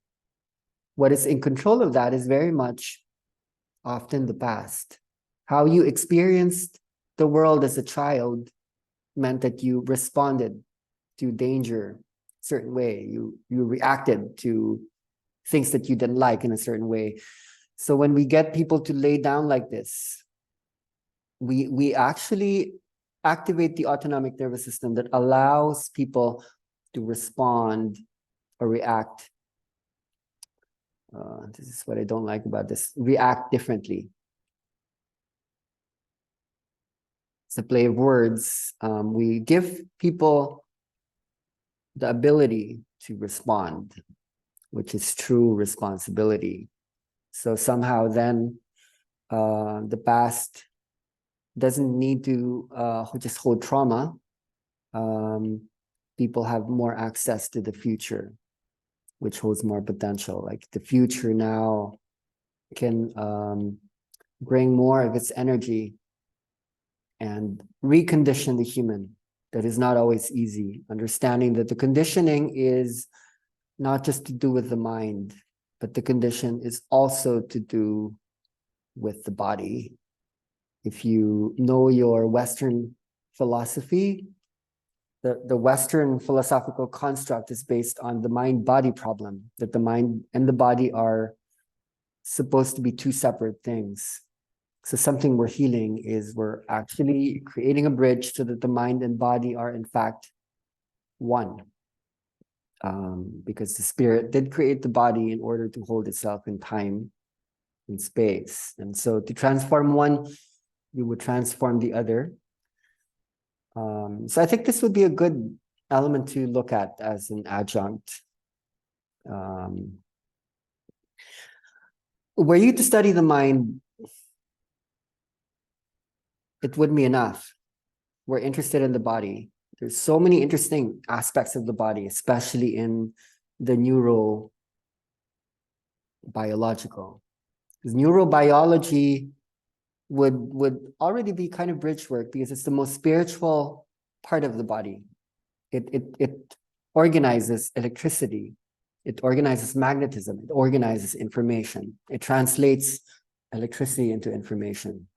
What is in control of that is very much often the past. How you experienced the world as a child meant that you responded to danger a certain way. You reacted to things that you didn't like in a certain way. So when we get people to lay down like this, we actually activate the autonomic nervous system that allows people to respond or react. This is what I don't like about this. React differently. It's a play of words. We give people the ability to respond, which is true responsibility. So somehow then the past doesn't need to just hold trauma. People have more access to the future, which holds more potential. Like the future now can bring more of its energy and recondition the human. That is not always easy. Understanding that the conditioning is not just to do with the mind, but the condition is also to do with the body. If you know your Western philosophy, the Western philosophical construct is based on the mind-body problem, that the mind and the body are supposed to be two separate things. So something we're healing is we're actually creating a bridge so that the mind and body are in fact one. Because the spirit did create the body in order to hold itself in time and space. And so to transform one, you would transform the other. So I think this would be a good element to look at as an adjunct. Were you to study the mind, it wouldn't be enough. We're interested in the body. There's so many interesting aspects of the body, especially in the neurobiological. Because neurobiology would already be kind of bridge work because it's the most spiritual part of the body. It organizes electricity. It organizes magnetism. It organizes information. It translates electricity into information.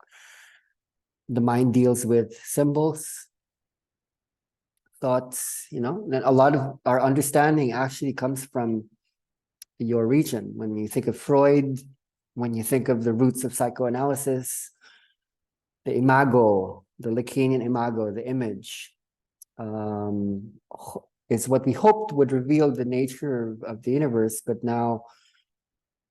The mind deals with symbols, thoughts, and a lot of our understanding actually comes from your region. When you think of Freud, when you think of the roots of psychoanalysis, the imago, the Lacanian imago, the image, is what we hoped would reveal the nature of the universe, but now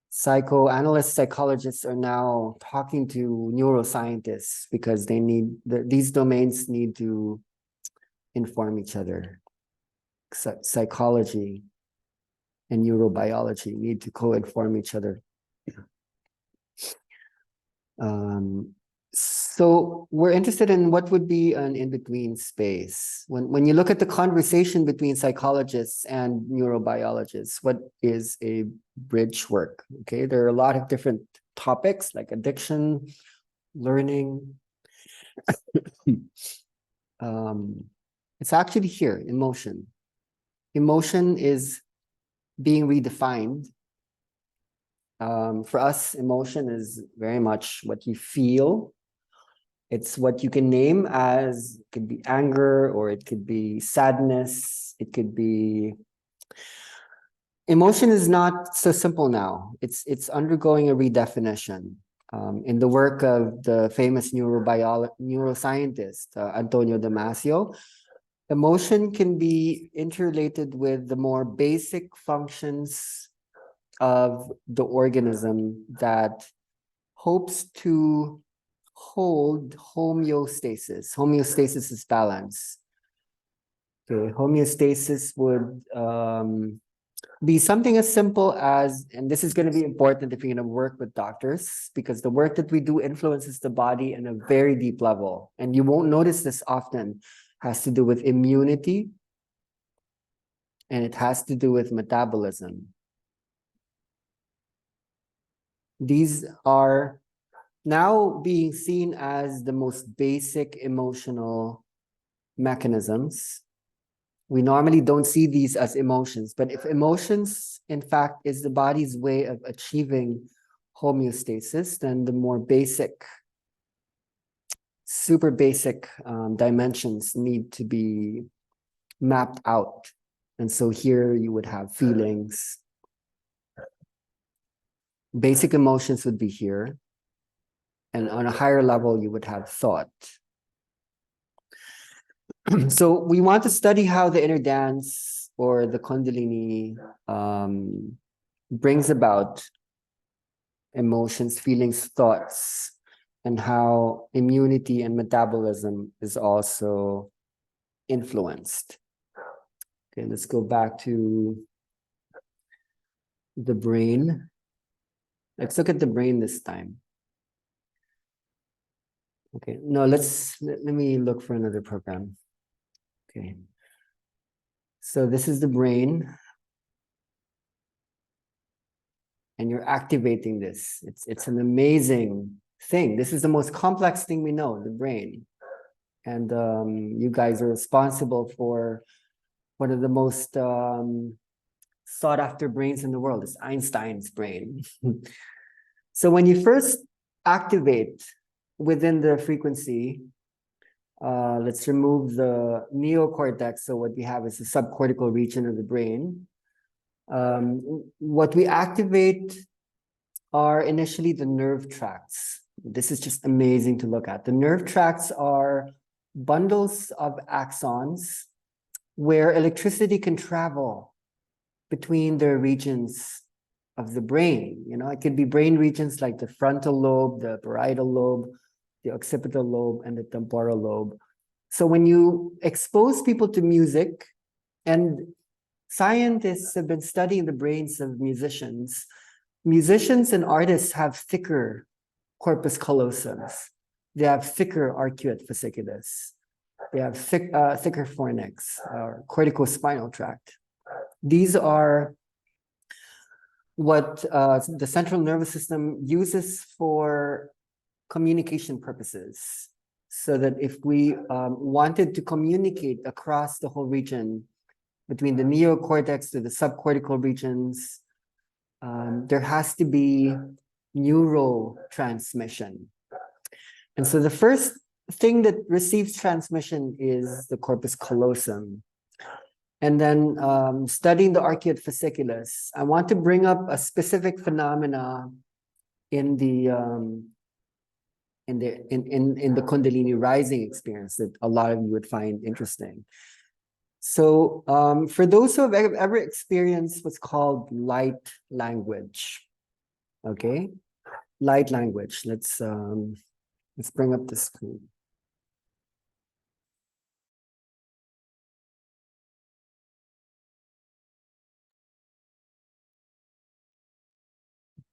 psychoanalysts, psychologists are now talking to neuroscientists because they need these domains need to inform each other. Psychology and neurobiology need to co-inform each other. So we're interested in what would be an in-between space. When you look at the conversation between psychologists and neurobiologists, what is a bridge work? Okay, there are a lot of different topics like addiction, learning. It's actually here, emotion. Emotion is being redefined For us, emotion is very much what you feel. It's what you can name as, it could be anger, or it could be sadness. It could be, emotion is not so simple now. It's undergoing a redefinition. In the work of the famous neuroscientist, Antonio Damasio, emotion can be interrelated with the more basic functions of the organism that hopes to hold homeostasis. Homeostasis is balance. Okay, homeostasis would be something as simple as, and this is going to be important if you're going to work with doctors, because the work that we do influences the body in a very deep level. And you won't notice this often. Has to do with immunity, and it has to do with metabolism. These are now being seen as the most basic emotional mechanisms. We normally don't see these as emotions, but if emotions, in fact, is the body's way of achieving homeostasis, then the more basic, super basic dimensions need to be mapped out. And so here you would have feelings. Basic emotions would be here. And on a higher level, you would have thought. So we want to study how the inner dance or the Kundalini brings about emotions, feelings, thoughts, and how immunity and metabolism is also influenced. Okay, let's go back to the brain. Let's look at the brain this time. Okay, no, let me look for another program. Okay. So this is the brain. And you're activating this. It's an amazing thing. This is the most complex thing we know, the brain. And you guys are responsible for one of the most sought after brains in the world. It's Einstein's brain. So when you first activate within the frequency, let's remove the neocortex. So what we have is the subcortical region of the brain. What we activate are initially the nerve tracts. This is just amazing to look at. The nerve tracts are bundles of axons where electricity can travel between the regions of the brain. You know, it could be brain regions like the frontal lobe, the parietal lobe, the occipital lobe, and the temporal lobe. So when you expose people to music, and scientists have been studying the brains of musicians, musicians and artists have thicker corpus callosums. They have thicker arcuate fasciculus. They have thicker fornix, or corticospinal tract. These are what the central nervous system uses for communication purposes. So that if we wanted to communicate across the whole region, between the neocortex to the subcortical regions, there has to be neurotransmission. And so the first thing that receives transmission is the corpus callosum. And then studying the arcuate fasciculus, I want to bring up a specific phenomena in the Kundalini rising experience that a lot of you would find interesting. So for those who have ever experienced what's called light language, okay, light language. Let's bring up the screen.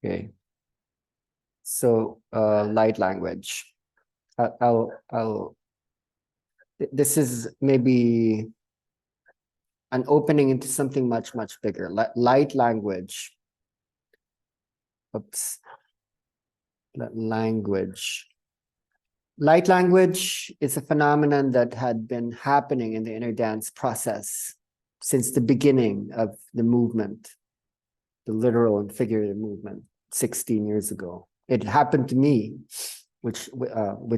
Okay. So light language. This is maybe an opening into something much, much bigger. Light language. Oops. Language. Light language is a phenomenon that had been happening in the inner dance process since the beginning of the movement, the literal and figurative movement. 16 years ago. It happened to me, which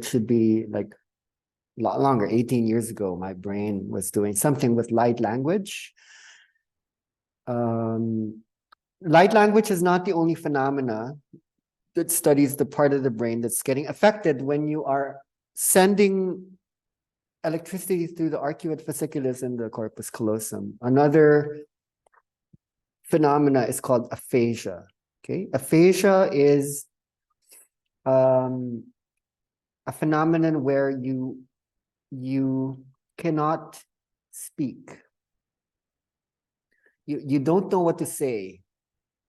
should be like a lot longer, 18 years ago. My brain was doing something with light language. Light language is not the only phenomena that studies the part of the brain that's getting affected when you are sending electricity through the arcuate fasciculus and the corpus callosum. Another phenomena is called aphasia. Okay, aphasia is a phenomenon where you cannot speak. You don't know what to say.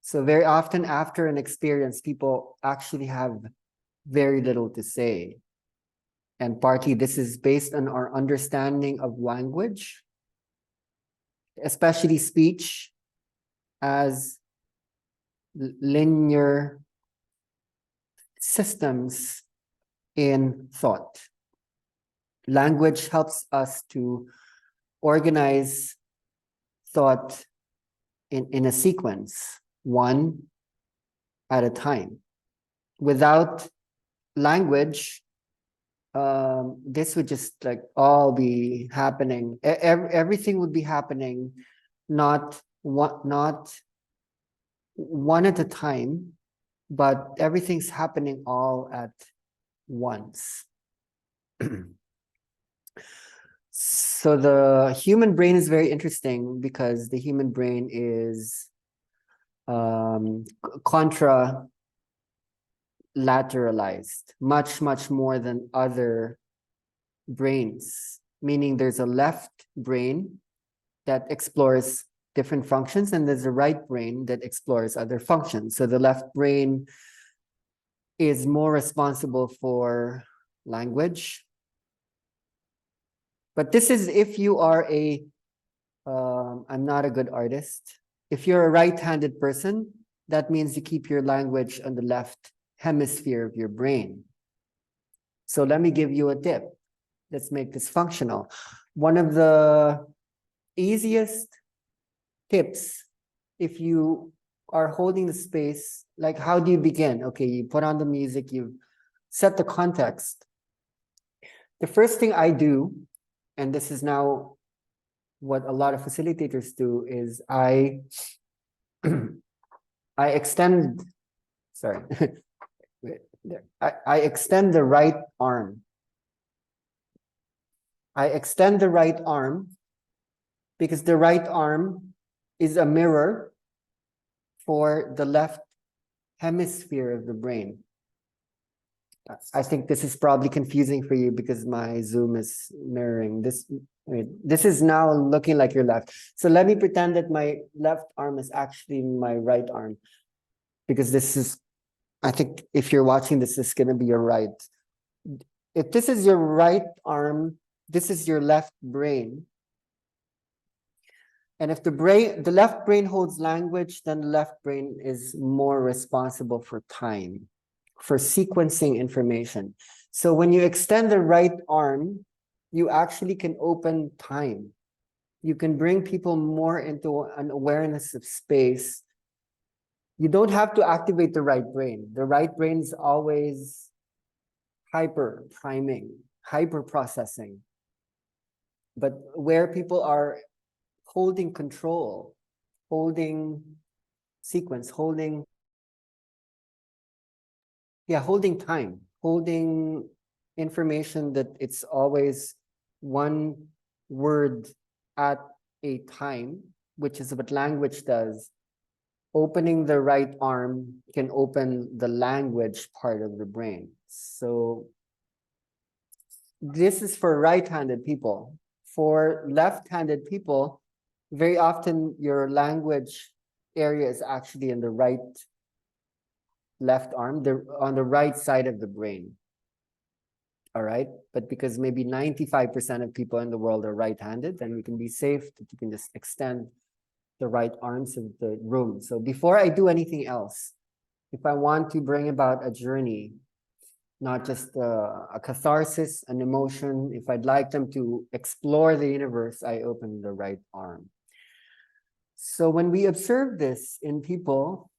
So very often after an experience, people actually have very little to say. And partly this is based on our understanding of language, especially speech, as linear systems in thought. Language helps us to organize thought in a sequence, one at a time. Without language, this would just like all be happening. Everything would be happening, not one at a time, but everything's happening all at once. So the human brain is very interesting because the human brain is contralateralized, much more than other brains, meaning there's a left brain that explores different functions and there's a right brain that explores other functions. So the left brain is more responsible for language. But this is if you are I'm not a good artist. If you're a right-handed person, that means you keep your language on the left hemisphere of your brain. So let me give you a tip. Let's make this functional. One of the easiest tips, if you are holding the space, like how do you begin? Okay, you put on the music, you set the context. The first thing I do, and this is now what a lot of facilitators do, is I extend, sorry, I extend the right arm. I extend the right arm because the right arm is a mirror for the left hemisphere of the brain. I think this is probably confusing for you because my Zoom is mirroring this. This is now looking like your left. So let me pretend that my left arm is actually my right arm, because this is, I think if you're watching this, is going to be your right. If this is your right arm, this is your left brain. And if the left brain holds language, then the left brain is more responsible for time, for sequencing information. So when you extend the right arm, you actually can open time. You can bring people more into an awareness of space. You don't have to activate the right brain. The right brain is always hyper priming, hyper processing. But where people are holding control, holding sequence, holding time, holding information that it's always one word at a time, which is what language does. Opening the right arm can open the language part of the brain. So this is for right-handed people. For left-handed people, very often your language area is actually in the right left arm, on the right side of the brain. All right, but because maybe 95% of people in the world are right-handed, then we can be safe that you can just extend the right arms of the room. So before I do anything else, if I want to bring about a journey, not just a catharsis, an emotion, if I'd like them to explore the universe, I open the right arm. So when we observe this in people,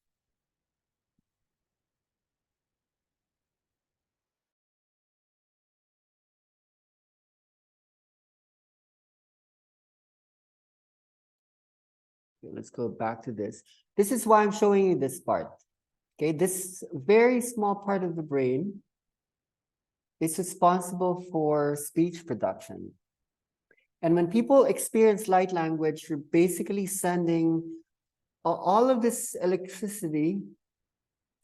Okay, let's go back to this. This is why I'm showing you this part. Okay, this very small part of the brain is responsible for speech production. And when people experience light language, you're basically sending all of this electricity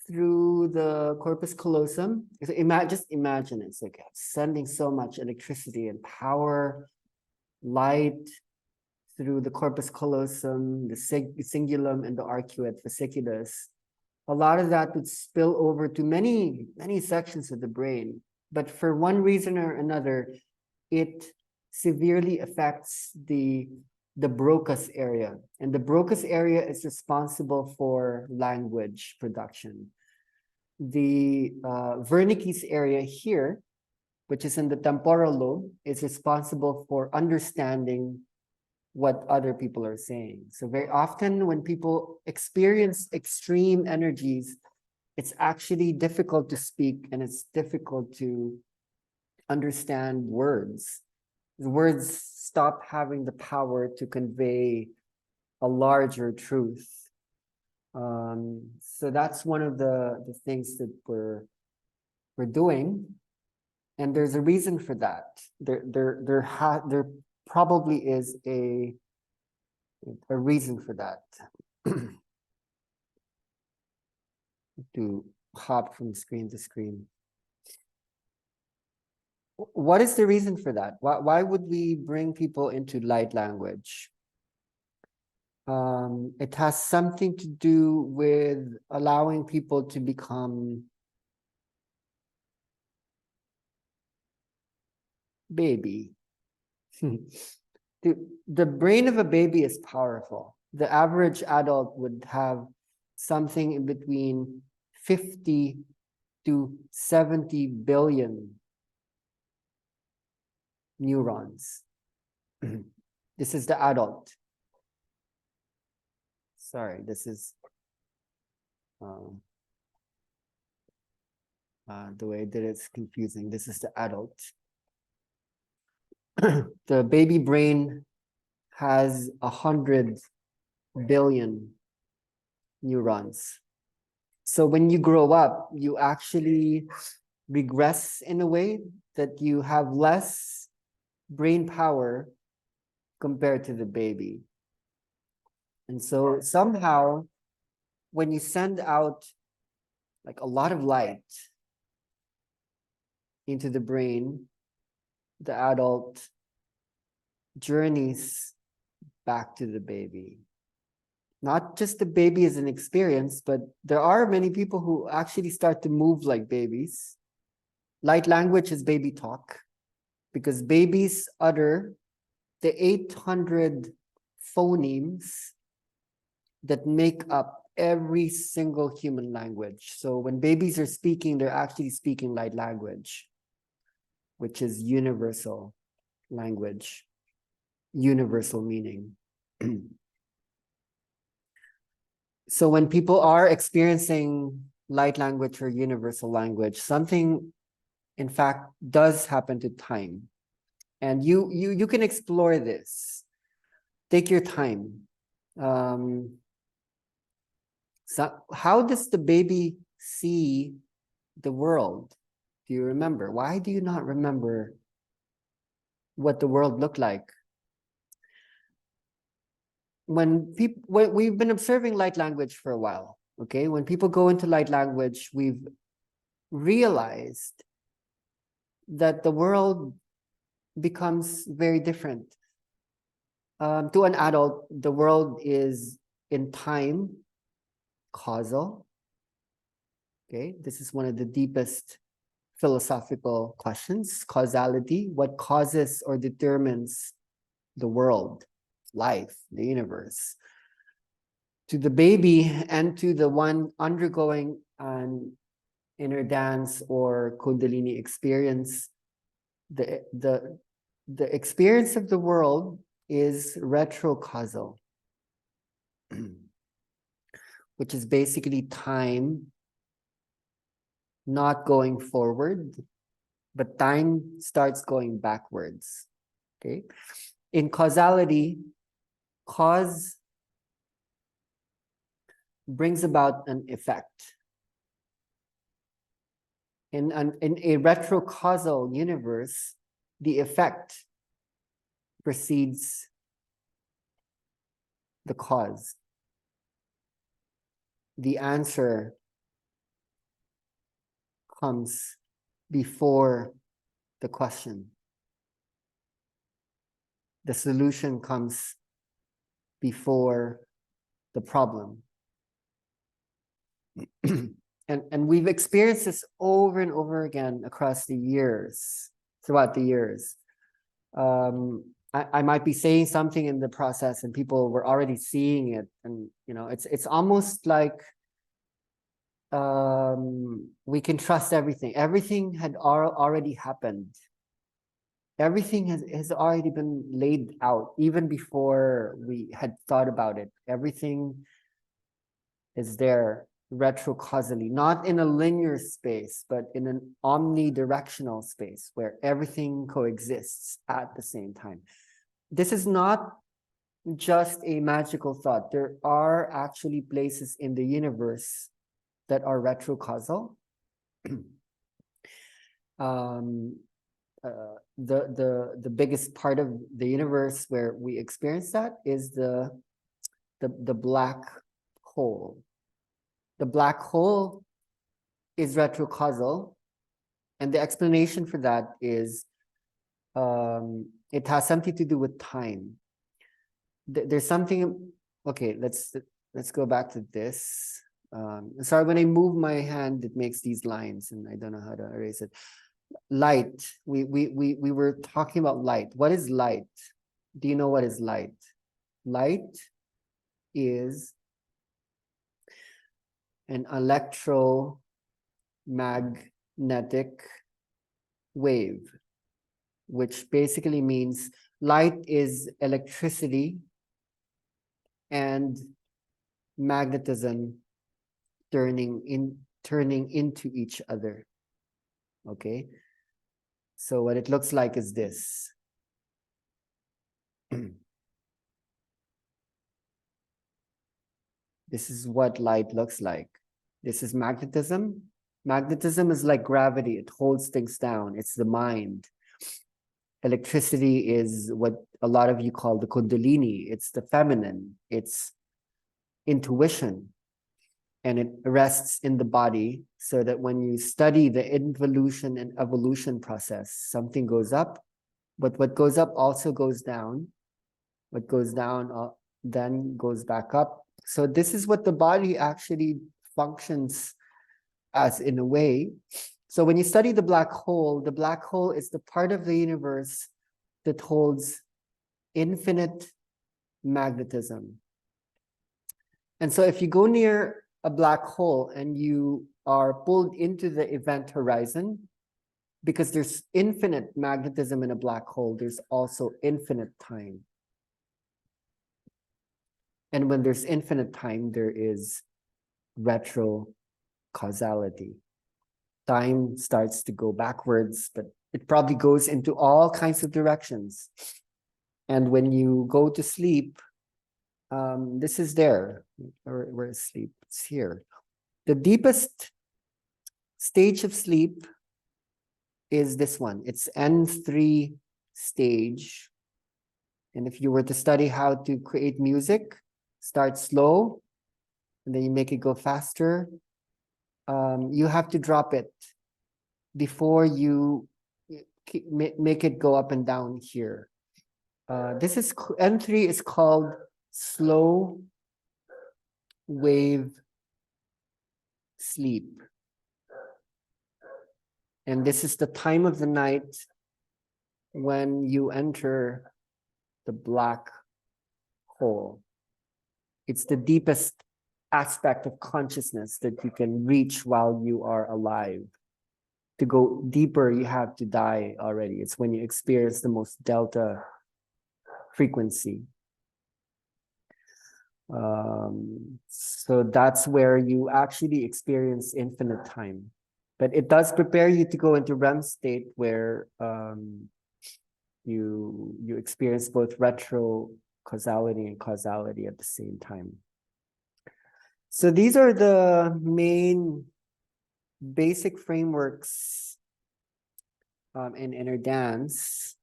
through the corpus callosum. So just imagine it's like sending so much electricity and power, light through the corpus callosum, the cingulum, and the arcuate fasciculus. A lot of that would spill over to many, many sections of the brain. But for one reason or another, it severely affects the Broca's area. And the Broca's area is responsible for language production. The Wernicke's area here, which is in the temporal lobe, is responsible for understanding what other people are saying. So very often when people experience extreme energies, it's actually difficult to speak and it's difficult to understand words. The words stop having the power to convey a larger truth. So that's one of the things that we're doing. And there's a reason for that. There probably is a reason for that. To hop from screen to screen. What is the reason for that? Why would we bring people into light language? It has something to do with allowing people to become baby. The brain of a baby is powerful. The average adult would have something in between 50 to 70 billion neurons. This is the adult. Sorry, this is the way I did it's confusing. This is the adult. The baby brain has 100 billion neurons. So when you grow up, you actually regress in a way that you have less brain power compared to the baby. And so somehow, when you send out like a lot of light into the brain, the adult journeys back to the baby. Not just the baby as an experience, but there are many people who actually start to move like babies. Light language is baby talk because babies utter the 800 phonemes that make up every single human language. So when babies are speaking, they're actually speaking light language, which is universal language, universal meaning. So when people are experiencing light language or universal language, something in fact does happen to time. And you can explore this. Take your time. So how does the baby see the world? Do you remember? Why do you not remember what the world looked like? When we've been observing light language for a while, okay? When people go into light language, we've realized that the world becomes very different. To an adult, the world is in time, causal. Okay, this is one of the deepest philosophical questions, causality. What causes or determines the world, life, the universe? To the baby and to the one undergoing an inner dance or Kundalini experience, the experience of the world is retrocausal, which is basically time not going forward, but time starts going backwards. Okay. In causality, cause brings about an effect. In a retrocausal universe, the effect precedes the cause. The answer comes before the question. The solution comes before the problem. And we've experienced this over and over again across the years, throughout the years. I might be saying something in the process and people were already seeing it. And, you know, it's almost like we can trust everything. Everything had already happened. Everything has already been laid out, even before we had thought about it. Everything is there retrocausally, not in a linear space, but in an omnidirectional space where everything coexists at the same time. This is not just a magical thought. There are actually places in the universe that are retrocausal. The biggest part of the universe where we experience that is the black hole. The black hole is retrocausal, and the explanation for that is it has something to do with time. There's something. Okay, let's go back to this. Sorry, when I move my hand, it makes these lines, and I don't know how to erase it. Light. We were talking about light. What is light? Do you know what is light? Light is an electromagnetic wave, which basically means light is electricity and magnetism turning into each other. Okay, so what it looks like is this. This is what light looks like. This is magnetism. Magnetism is like gravity. It holds things down. It's the mind. Electricity is what a lot of you call the kundalini. It's the feminine. It's intuition. And it rests in the body so that when you study the involution and evolution process, something goes up, but what goes up also goes down. What goes down then goes back up. So this is what the body actually functions as in a way. So when you study the black hole is the part of the universe that holds infinite magnetism. And so if you go near a black hole and you are pulled into the event horizon, because there's infinite magnetism in a black hole, there's also infinite time. And when there's infinite time, there is retrocausality. Time starts to go backwards, but it probably goes into all kinds of directions. And when you go to sleep, this is there. Where is sleep? It's here. The deepest stage of sleep is this one. It's N3 stage. And if you were to study how to create music, start slow, and then you make it go faster. You have to drop it before you make it go up and down here. This is N3 is called slow wave sleep. And this is the time of the night when you enter the black hole. It's the deepest aspect of consciousness that you can reach while you are alive. To go deeper, you have to die already. It's when you experience the most delta frequency. So that's where you actually experience infinite time. But it does prepare you to go into REM state where you experience both retrocausality and causality at the same time. So these are the main basic frameworks in inner dance.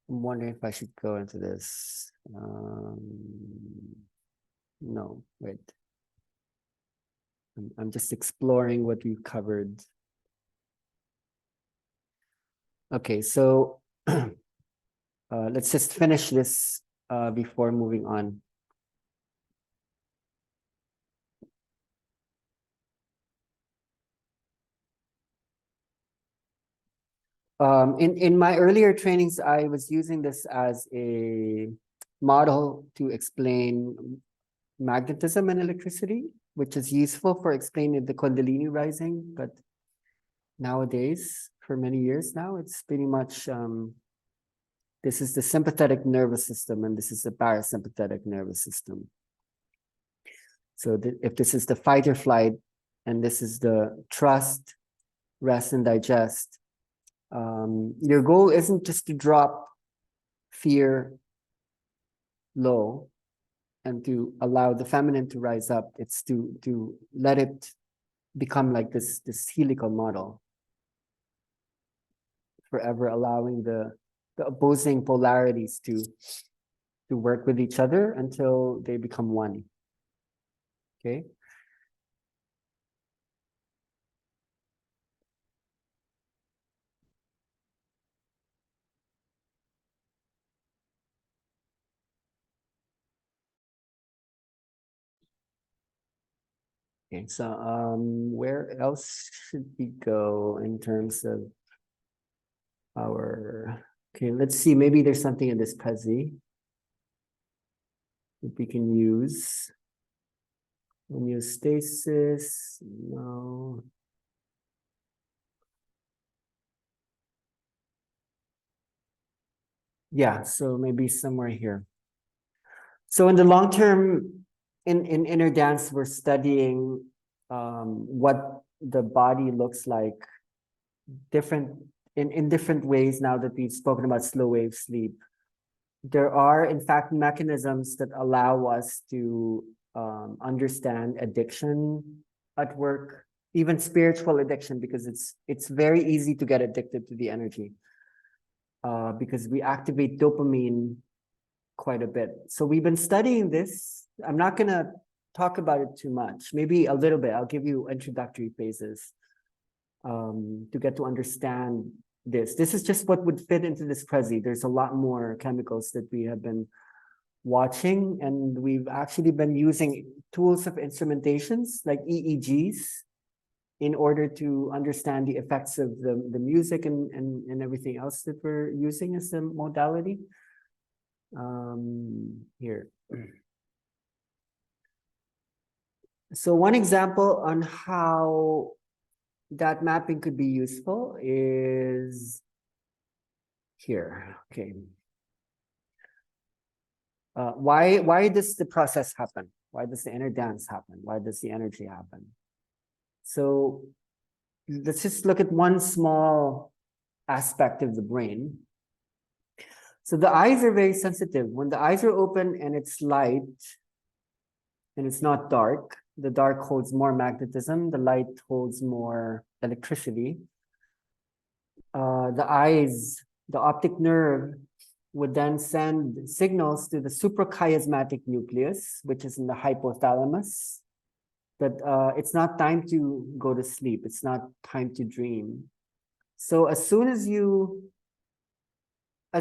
I'm wondering if I should go into this. No, wait. I'm just exploring what we've covered. Okay, so let's just finish this before moving on. In my earlier trainings, I was using this as a model to explain magnetism and electricity, which is useful for explaining the Kundalini rising. But nowadays, for many years now, it's pretty much this is the sympathetic nervous system and this is the parasympathetic nervous system. So if this is the fight or flight and this is the trust, rest, and digest, your goal isn't just to drop fear low and to allow the feminine to rise up. It's to let it become like this helical model, forever allowing the opposing polarities to work with each other until they become one. Okay. Okay, so where else should we go in terms of our, okay, let's see, maybe there's something in this Prezi that we can use. Homeostasis, no. Yeah, so maybe somewhere here. So in the long term, in inner dance, we're studying what the body looks like in different ways now that we've spoken about slow wave sleep. There are, in fact, mechanisms that allow us to understand addiction at work, even spiritual addiction, because it's very easy to get addicted to the energy because we activate dopamine quite a bit. So we've been studying this. I'm not going to talk about it too much, maybe a little bit. I'll give you introductory phases to get to understand this. This is just what would fit into this Prezi. There's a lot more chemicals that we have been watching, and we've actually been using tools of instrumentations like EEGs in order to understand the effects of the music and everything else that we're using as a modality. Here. So one example on how that mapping could be useful is here. Okay. Why does the process happen? Why does the inner dance happen? Why does the energy happen? So let's just look at one small aspect of the brain. So the eyes are very sensitive. When the eyes are open and it's light and it's not dark, the dark holds more magnetism, the light holds more electricity. The eyes, the optic nerve would then send signals to the suprachiasmatic nucleus, which is in the hypothalamus, that it's not time to go to sleep. It's not time to dream. So as soon as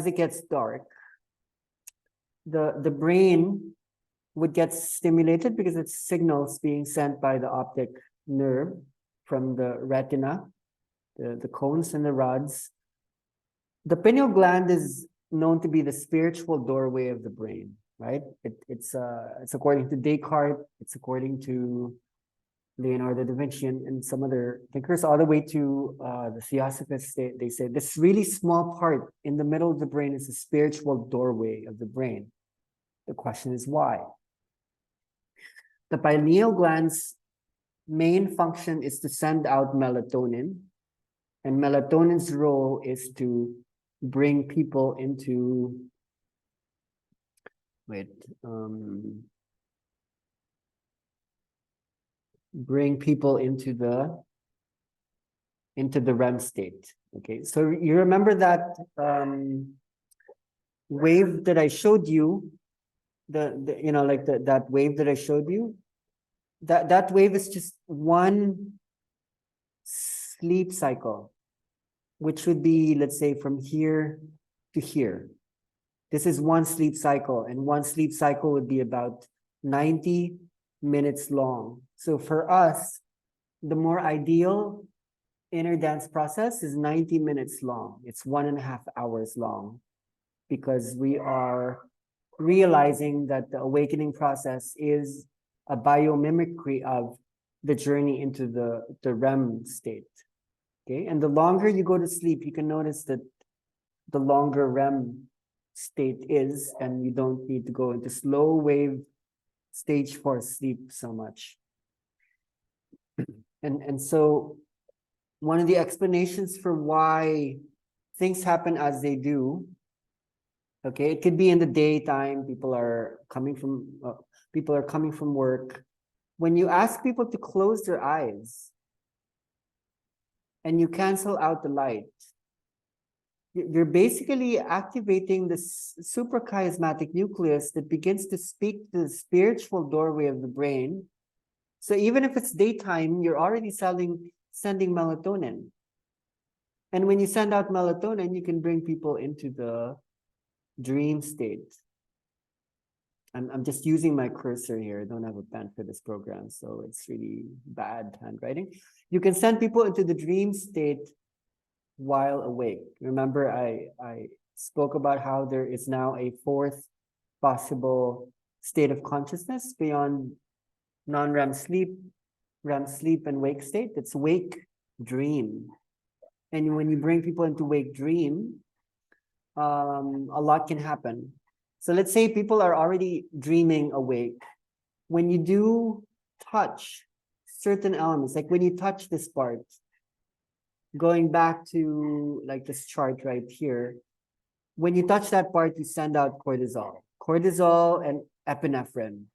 it gets dark, the brain would get stimulated because it's signals being sent by the optic nerve from the retina, the cones and the rods. The pineal gland is known to be the spiritual doorway of the brain, right? It's according to Descartes, it's according to Leonardo da Vinci and some other thinkers, all the way to the Theosophists. They say this really small part in the middle of the brain is the spiritual doorway of the brain. The question is why? The pineal gland's main function is to send out melatonin, and melatonin's role is to bring people into, bring people into the REM state. Okay, so you remember that wave that I showed you, the you know, like that wave that I showed you, that wave is just one sleep cycle, which would be, let's say, from here to here. This is one sleep cycle, and one sleep cycle would be about 90 minutes long. So for us, the more ideal inner dance process is 90 minutes long. It's 1.5 hours long, because we are realizing that the awakening process is a biomimicry of the journey into the REM state. Okay, and the longer you go to sleep, you can notice that the longer REM state is, and you don't need to go into slow wave stage 4 sleep so much. And so one of the explanations for why things happen as they do, okay, it could be in the daytime, people are coming from work. When you ask people to close their eyes and you cancel out the light, you're basically activating this suprachiasmatic nucleus that begins to speak to the spiritual doorway of the brain. So even if it's daytime, you're already sending melatonin. And when you send out melatonin, you can bring people into the dream state. I'm just using my cursor here. I don't have a pen for this program, so it's really bad handwriting. You can send people into the dream state while awake. Remember, I spoke about how there is now a fourth possible state of consciousness beyond non-REM sleep, REM sleep, and wake state. It's wake dream. And when you bring people into wake dream, a lot can happen. So let's say people are already dreaming awake. When you do touch certain elements, like when you touch this part, going back to like this chart right here, when you touch that part, you send out cortisol. Cortisol and epinephrine.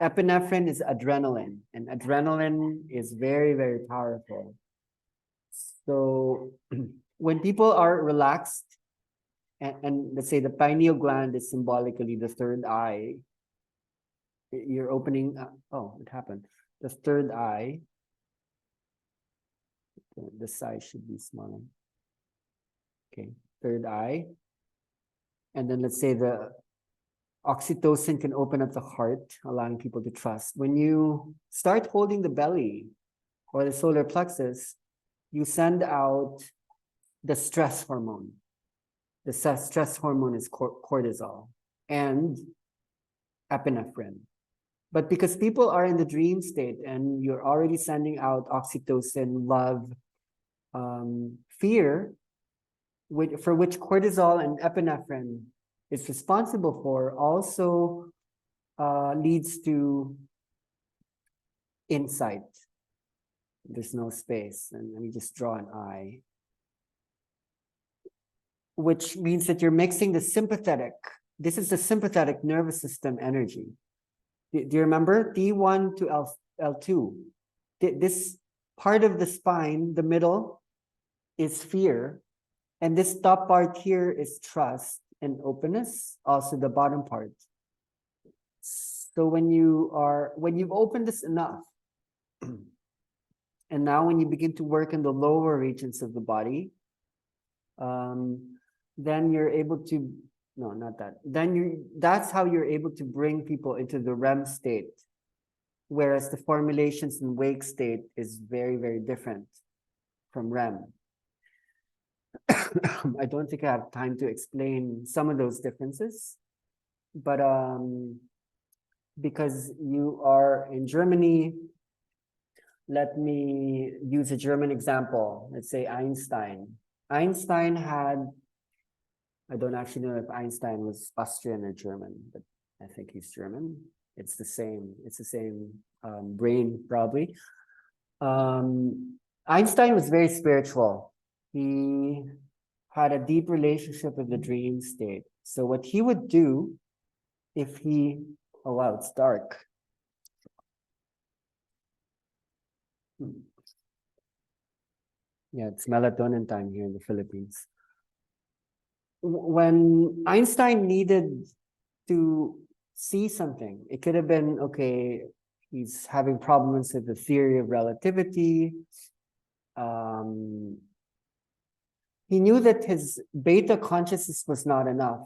Epinephrine is adrenaline, and adrenaline is very, very powerful. So when people are relaxed, and let's say the pineal gland is symbolically the third eye, you're opening, oh, it happened. The third eye, the size should be smaller. Okay, third eye. And then let's say the oxytocin can open up the heart, allowing people to trust. When you start holding the belly or the solar plexus, you send out the stress hormone. The stress hormone is cortisol and epinephrine. But because people are in the dream state and you're already sending out oxytocin, love, fear, for which cortisol and epinephrine is responsible for, also leads to insight. There's no space, and let me just draw an eye, which means that you're mixing the sympathetic. This is the sympathetic nervous system energy. Do you remember T1 to L2? This part of the spine, the middle, is fear, and this top part here is trust and openness, also the bottom part. So when you've opened this enough, and now when you begin to work in the lower regions of the body, then you're able to, no, not that. That's how you're able to bring people into the REM state, whereas the formulations in wake state is very, very different from REM. I don't think I have time to explain some of those differences, but because you are in Germany, let me use a German example. Let's say Einstein. Einstein had, I don't actually know if Einstein was Austrian or German, but I think he's German. It's the same brain, probably. Einstein was very spiritual. He had a deep relationship with the dream state. So what he would do if he, oh wow, it's dark. Yeah, it's melatonin time here in the Philippines. When Einstein needed to see something, it could have been, okay, he's having problems with the theory of relativity. He knew that his beta consciousness was not enough.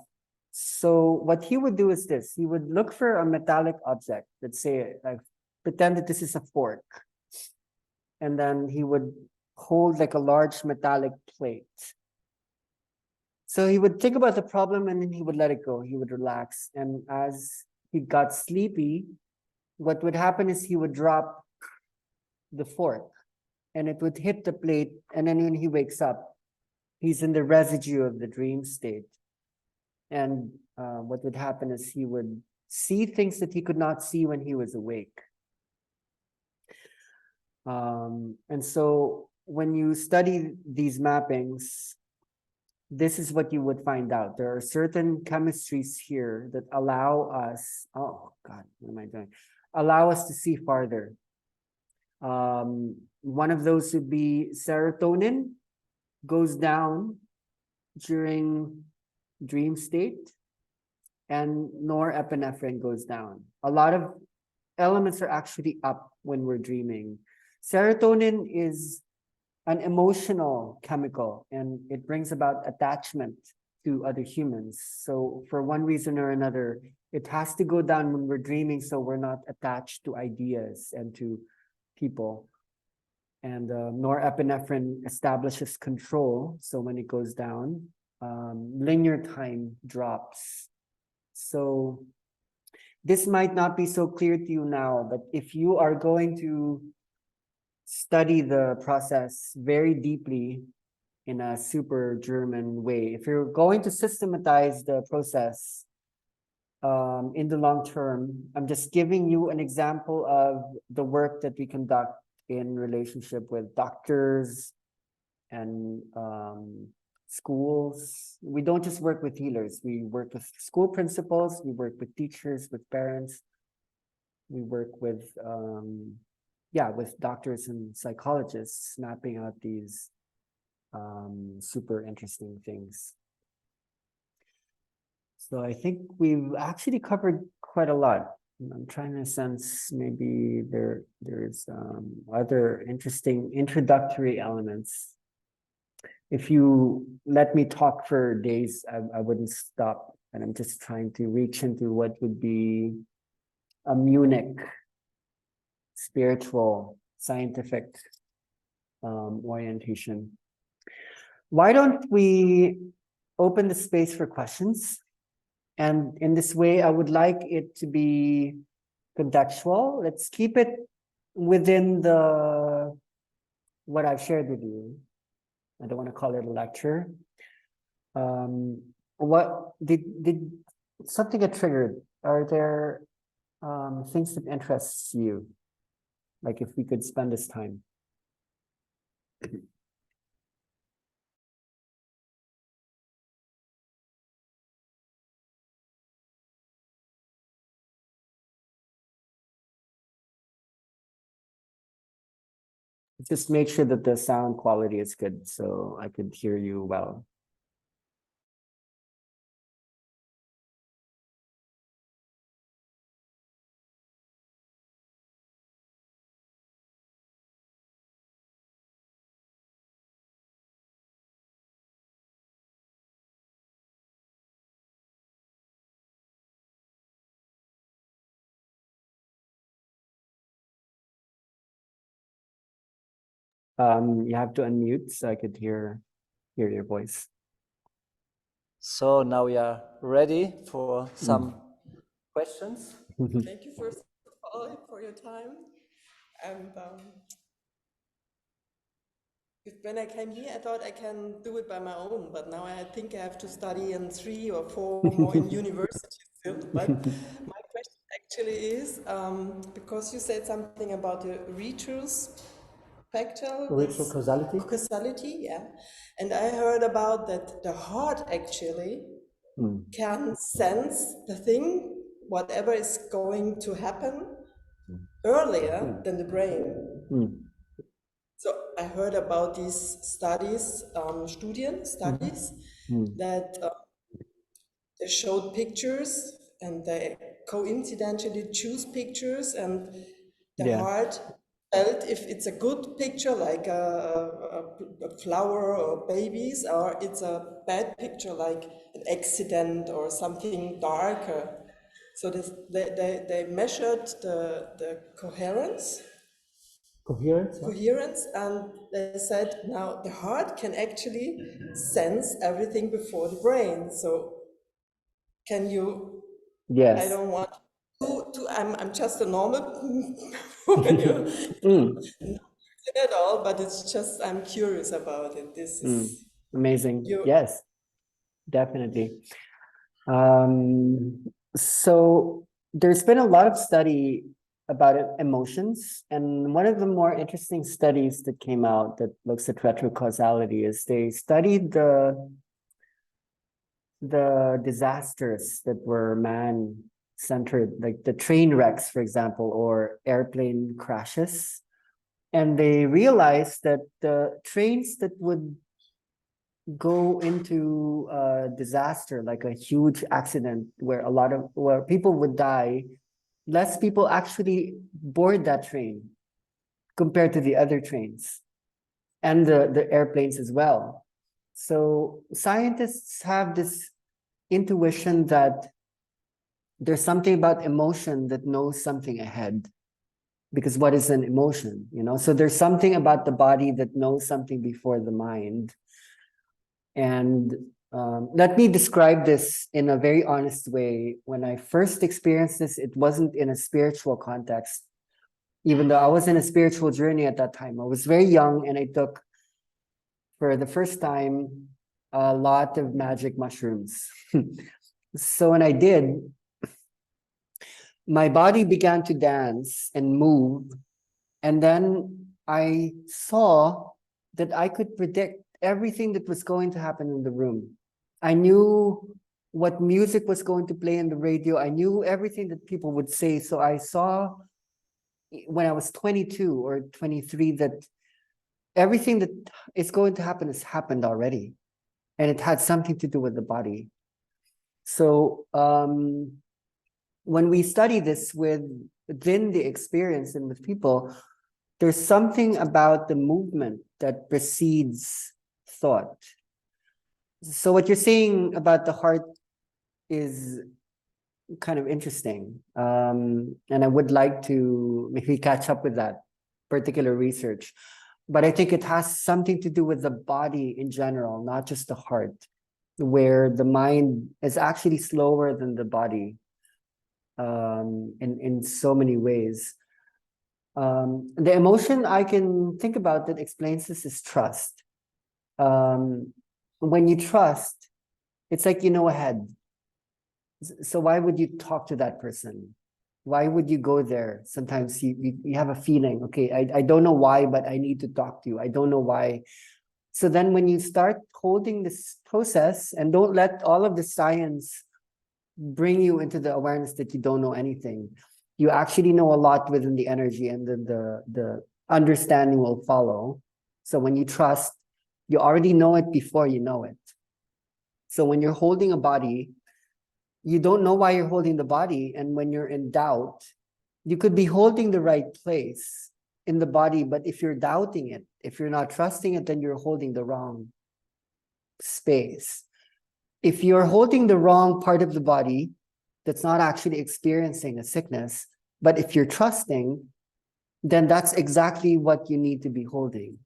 So what he would do is this: he would look for a metallic object. Let's say, like, pretend that this is a fork, and then he would hold like a large metallic plate. So he would think about the problem and then he would let it go. He would relax. And as he got sleepy, what would happen is he would drop the fork and it would hit the plate. And then when he wakes up, he's in the residue of the dream state. And what would happen is he would see things that he could not see when he was awake. And so when you study these mappings, this is what you would find out. There are certain chemistries here that allow us, oh God, what am I doing? Allow us to see farther. One of those would be serotonin goes down during dream state, and norepinephrine goes down. A lot of elements are actually up when we're dreaming. Serotonin is an emotional chemical and it brings about attachment to other humans. So for one reason or another, it has to go down when we're dreaming so we're not attached to ideas and to people. And norepinephrine establishes control. So when it goes down, linear time drops. So this might not be so clear to you now, but if you are going to study the process very deeply in a super German way, if you're going to systematize the process in the long term, I'm just giving you an example of the work that we conduct in relationship with doctors and schools. We don't just work with healers. We work with school principals. We work with teachers, with parents. We work with, with doctors and psychologists mapping out these super interesting things. So I think we've actually covered quite a lot. I'm trying to sense maybe there's other interesting introductory elements. If you let me talk for days, I wouldn't stop. And I'm just trying to reach into what would be a Munich spiritual, scientific orientation. Why don't we open the space for questions? And in this way, I would like it to be contextual. Let's keep it within what I've shared with you. I don't want to call it a lecture. What did something get triggered? Are there things that interests you? Like if we could spend this time. Just make sure that the sound quality is good so I could hear you well. You have to unmute so I could hear your voice. So now we are ready for some questions. Thank you first of all for your time. And when I came here, I thought I can do it by my own, but now I think I have to study in 3 or 4 more in university still. But my question actually is, because you said something about the rituals factor, Ritual causality? causality, yeah. And I heard about that the heart actually can sense the thing, whatever is going to happen, earlier than the brain. So I heard about these studies, studies that they showed pictures and they coincidentally choose pictures, and the Yeah. heart felt if it's a good picture like a flower or babies, or it's a bad picture like an accident or something darker. So they measured the Coherence. coherence, and they said now the heart can actually sense everything before the brain. So can you, I Yes. don't want I'm just a normal woman, at all, but it's just I'm curious about it. This is Amazing. you. Yes, definitely. So there's been a lot of study about emotions, and one of the more interesting studies that came out that looks at retrocausality is they studied the disasters that were man-centered, like the train wrecks, for example, or airplane crashes. And they realized that the trains that would go into a disaster, like a huge accident where people would die, less people actually board that train compared to the other trains and the airplanes as well. So scientists have this intuition that there's something about emotion that knows something ahead. Because what is an emotion, you know? So there's something about the body that knows something before the mind. And let me describe this in a very honest way. When I first experienced this, it wasn't in a spiritual context, even though I was in a spiritual journey at that time. I was very young and I took, for the first time, a lot of magic mushrooms. So when I did, my body began to dance and move. And then I saw that I could predict everything that was going to happen in the room. I knew what music was going to play in the radio. I knew everything that people would say. So I saw when I was 22 or 23 that everything that is going to happen has happened already. And it had something to do with the body. So when we study this within the experience and with people, there's something about the movement that precedes thought. So what you're saying about the heart is kind of interesting. And I would like to maybe catch up with that particular research. But I think it has something to do with the body in general, not just the heart, where the mind is actually slower than the body in so many ways. The emotion I can think about that explains this is trust. When you trust, it's like you know ahead. So why would you talk to that person? Why would you go there? Sometimes you have a feeling, okay, I don't know why, but I need to talk to you. I don't know why. So then when you start holding this process and don't let all of the science bring you into the awareness that you don't know anything, you actually know a lot within the energy, and the understanding will follow. So when you trust, you already know it before you know it. So when you're holding a body, you don't know why you're holding the body. And when you're in doubt, you could be holding the right place in the body, but if you're doubting it, if you're not trusting it, then you're holding the wrong space. If you're holding the wrong part of the body that's not actually experiencing a sickness, but if you're trusting, then that's exactly what you need to be holding.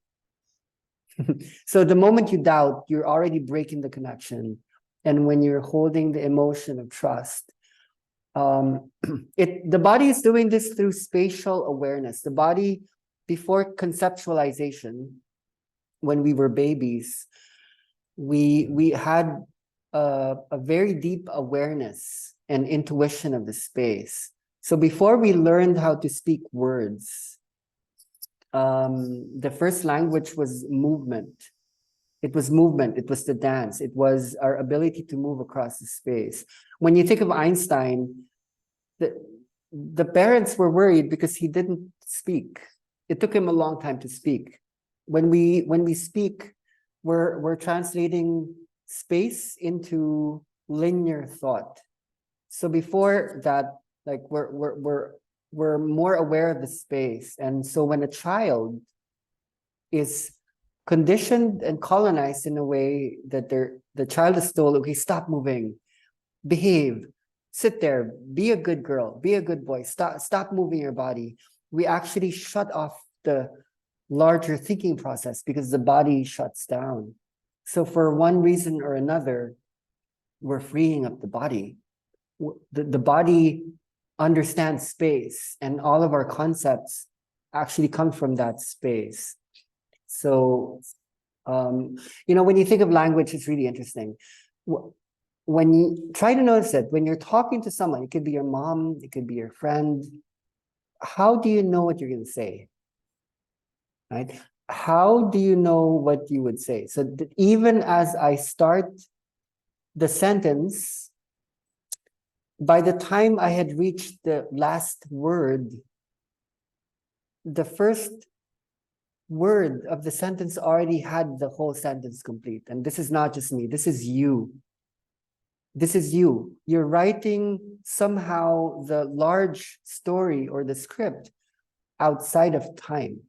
So the moment you doubt, you're already breaking the connection. And when you're holding the emotion of trust, the body is doing this through spatial awareness. The body, before conceptualization, when we were babies, we had a very deep awareness and intuition of the space. So before we learned how to speak words, the first language was movement. It was movement, it was the dance, it was our ability to move across the space. When you think of Einstein, the parents were worried because he didn't speak. It took him a long time to speak. when we speak, we're translating space into linear thought. So before that, like we're more aware of the space. And so when a child is conditioned and colonized in a way that the child is told, okay, stop moving, behave, sit there, be a good girl, be a good boy, stop moving your body. We actually shut off the larger thinking process because the body shuts down. So for one reason or another, we're freeing up the body. The body understands space, and all of our concepts actually come from that space. So, when you think of language, it's really interesting. When you try to notice it, when you're talking to someone, it could be your mom, it could be your friend, how do you know what you're going to say? Right? How do you know what you would say? So even as I start the sentence, by the time I had reached the last word, the first word of the sentence already had the whole sentence complete. And this is not just me, this is you. This is you. You're writing somehow the large story or the script outside of time.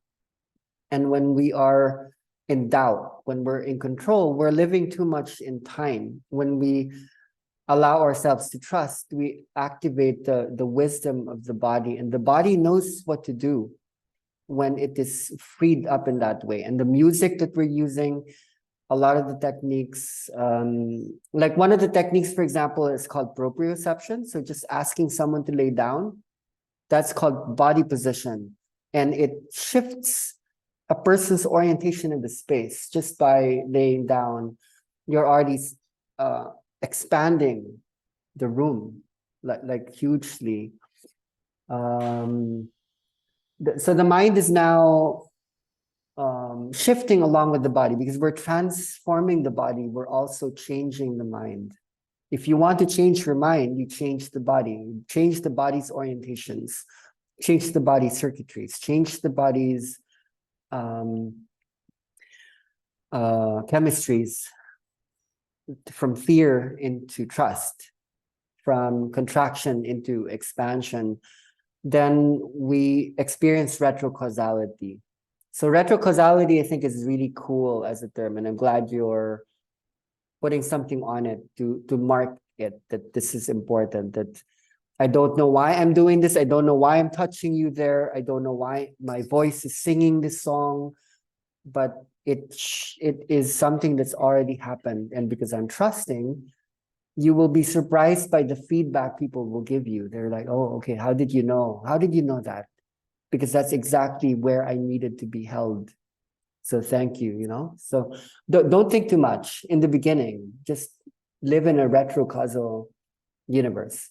And when we are in doubt, when we're in control, we're living too much in time. When we allow ourselves to trust, we activate the wisdom of the body, and the body knows what to do when it is freed up in that way. And the music that we're using, a lot of the techniques, like one of the techniques, for example, is called proprioception. So just asking someone to lay down, that's called body position. And it shifts a person's orientation in the space just by laying down. You're already expanding the room like hugely. So the mind is now shifting along with the body, because we're transforming the body, we're also changing the mind. If you want to change your mind, you change the body, you change the body's orientations, change the body's circuitries, change the body's chemistries, from fear into trust, from contraction into expansion. Then we experience retrocausality. So retrocausality, I think, is really cool as a term, and I'm glad you're putting something on it to mark it, that this is important, that I don't know why I'm doing this, I don't know why I'm touching you there, I don't know why my voice is singing this song, but it is something that's already happened. And because I'm trusting, you will be surprised by the feedback people will give you. They're like, oh, okay, how did you know? How did you know that? Because that's exactly where I needed to be held. So thank you, So don't think too much in the beginning. Just live in a retrocausal universe.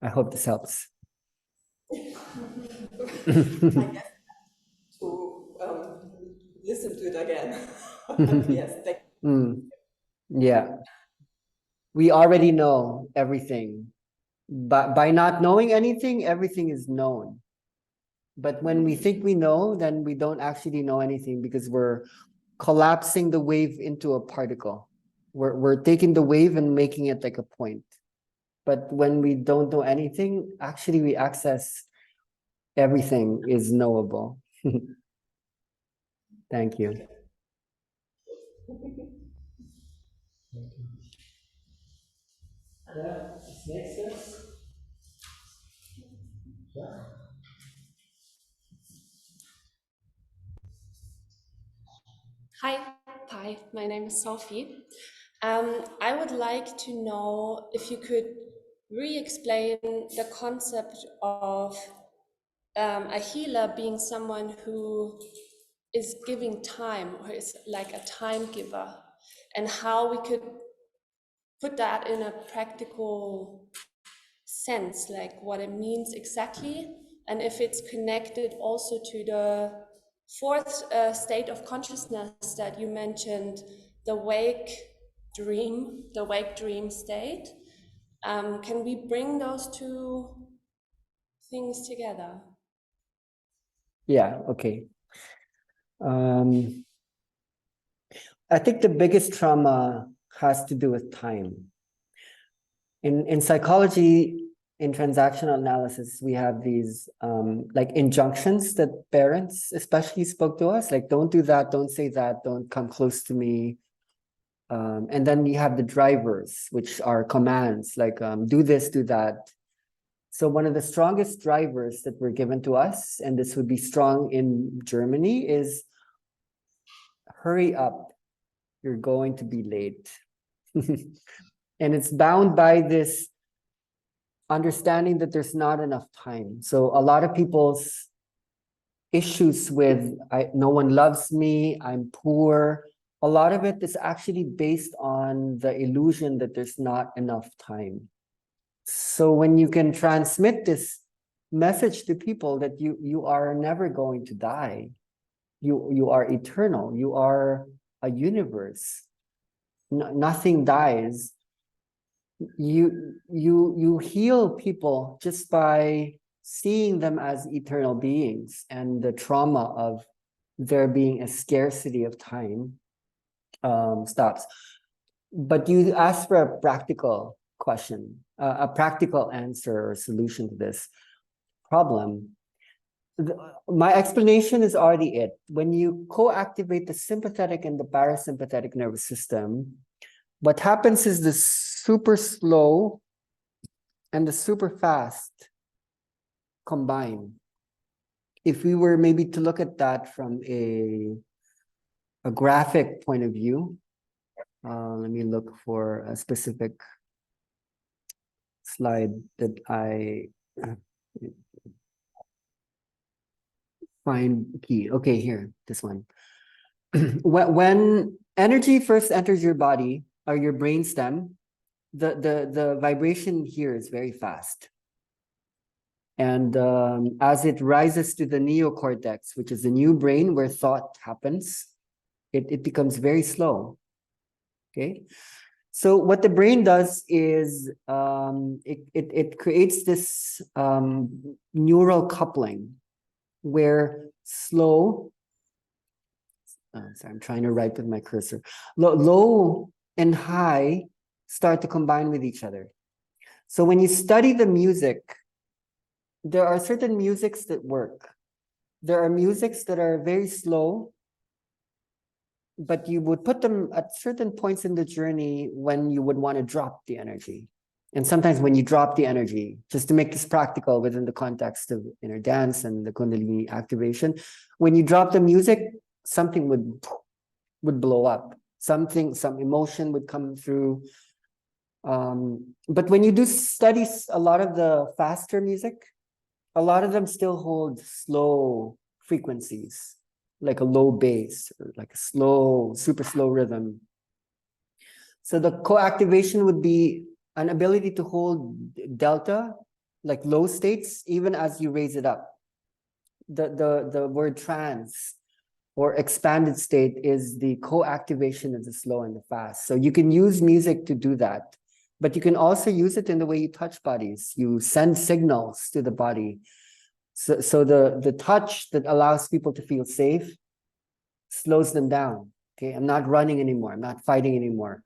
I hope this helps. I guess to listen to it again. Yes, thank you. Yeah. We already know everything. But by not knowing anything, everything is known. But when we think we know, then we don't actually know anything, because we're collapsing the wave into a particle. We're taking the wave and making it like a point. But when we don't know anything, actually we access everything is knowable. Thank you. Hi, my name is Sophie. I would like to know if you could re-explain the concept of a healer being someone who is giving time, or is like a time giver, and how we could put that in a practical sense, like what it means exactly, and if it's connected also to the fourth state of consciousness that you mentioned, the wake dream state. Can we bring those two things together? Yeah, okay. I think the biggest trauma has to do with time. In psychology, in transactional analysis, we have these like injunctions that parents especially spoke to us, like don't do that, don't say that, don't come close to me. And then you have the drivers, which are commands, like do this, do that. So one of the strongest drivers that were given to us, and this would be strong in Germany, is hurry up, you're going to be late. And it's bound by this understanding that there's not enough time. So a lot of people's issues with no one loves me, I'm poor, a lot of it is actually based on the illusion that there's not enough time. So when you can transmit this message to people that you are never going to die, you are eternal, you are a universe, nothing dies, you heal people just by seeing them as eternal beings, and the trauma of there being a scarcity of time stops. But you ask for a practical question, a practical answer or solution to this problem. My explanation is already it. When you co-activate the sympathetic and the parasympathetic nervous system, what happens is the super slow and the super fast combine. If we were maybe to look at that from a graphic point of view, let me look for a specific slide that I find key. Okay, here, this one. When energy first enters your body or your brain stem, the vibration here is very fast. And as it rises to the neocortex, which is the new brain where thought happens, it becomes very slow. Okay, so what the brain does is it creates this neural coupling where slow, sorry, I'm trying to write with my cursor, low and high start to combine with each other. So when you study the music, there are certain musics that work. There are musics that are very slow, but you would put them at certain points in the journey when you would want to drop the energy. And sometimes when you drop the energy, just to make this practical within the context of inner dance and the Kundalini activation, when you drop the music, something would blow up. Some emotion would come through. But when you do studies, a lot of the faster music, a lot of them still hold slow frequencies, like a low bass or like a slow, super slow rhythm. So the co-activation would be an ability to hold delta, like low states, even as you raise it up. The word trance or expanded state is the co-activation of the slow and the fast. So you can use music to do that, but you can also use it in the way you touch bodies. You send signals to the body. So the touch that allows people to feel safe slows them down. Okay, I'm not running anymore. I'm not fighting anymore.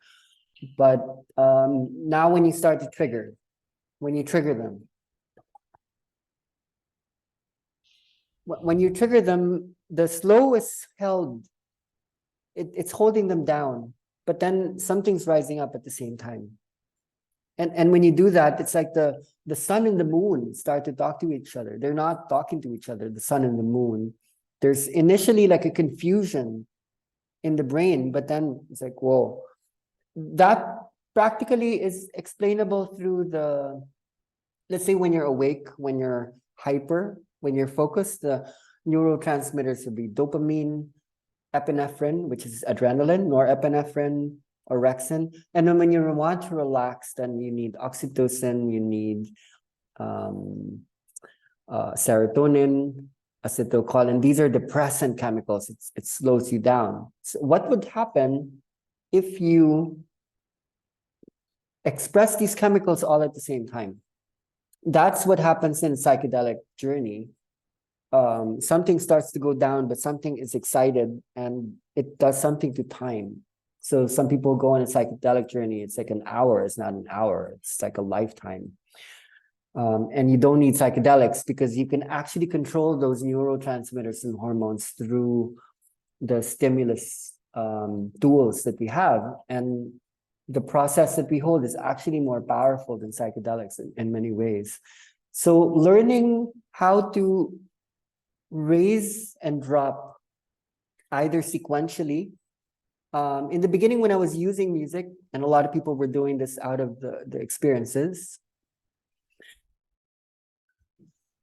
But now when you start to trigger, when you trigger them, the slow is held. It's holding them down, but then something's rising up at the same time. And when you do that, it's like the sun and the moon start to talk to each other. They're not talking to each other, the sun and the moon. There's initially like a confusion in the brain, but then it's like, whoa. That practically is explainable through let's say when you're awake, when you're hyper, when you're focused, the neurotransmitters would be dopamine, epinephrine, which is adrenaline, norepinephrine, orexin. And then when you want to relax, then you need oxytocin, you need serotonin, acetylcholine. These are depressant chemicals. It slows you down. So what would happen if you express these chemicals all at the same time? That's what happens in psychedelic journey. something starts to go down, but something is excited and it does something to time. So some people go on a psychedelic journey. It's like an hour. It's not an hour. It's like a lifetime. And you don't need psychedelics because you can actually control those neurotransmitters and hormones through the stimulus tools that we have. And the process that we hold is actually more powerful than psychedelics in many ways. So learning how to raise and drop either sequentially. In the beginning, when I was using music, and a lot of people were doing this out of the experiences,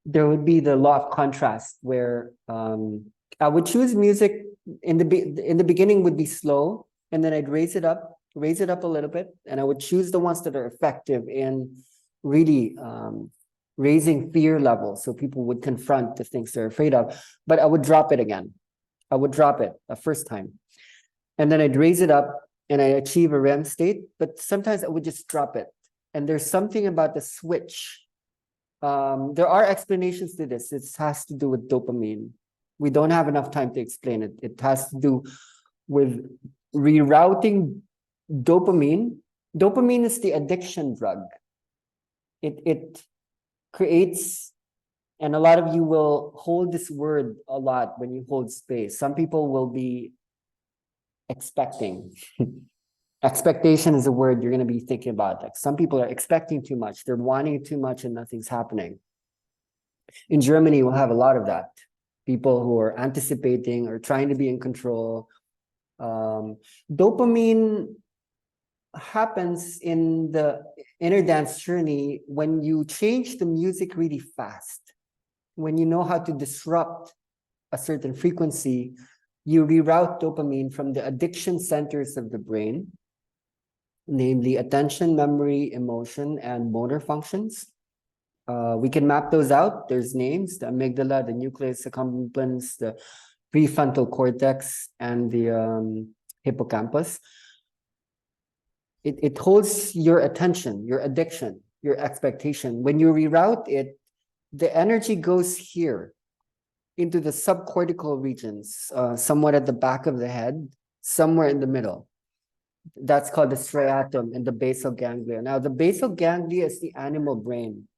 there would be the law of contrast where I would choose music in the beginning would be slow, and then I'd raise it up a little bit, and I would choose the ones that are effective in really raising fear levels, so people would confront the things they're afraid of. But I would drop it again. I would drop it a first time, and then I'd raise it up, and I achieve a REM state. But sometimes I would just drop it, and there's something about the switch. There are explanations to this. It has to do with dopamine. We don't have enough time to explain it. It has to do with rerouting dopamine. Dopamine is the addiction drug. It creates, and a lot of you will hold this word a lot when you hold space. Some people will be expecting. Expectation is a word you're going to be thinking about. Like some people are expecting too much. They're wanting too much and nothing's happening. In Germany, we'll have a lot of that. People who are anticipating or trying to be in control. Dopamine happens in the inner dance journey when you change the music really fast. When you know how to disrupt a certain frequency, you reroute dopamine from the addiction centers of the brain, namely attention, memory, emotion, and motor functions. We can map those out. There's names: the amygdala, the nucleus accumbens, the prefrontal cortex, and the hippocampus. It holds your attention, your addiction, your expectation. When you reroute it, the energy goes here into the subcortical regions, somewhat at the back of the head, somewhere in the middle. That's called the striatum and the basal ganglia. Now, the basal ganglia is the animal brain.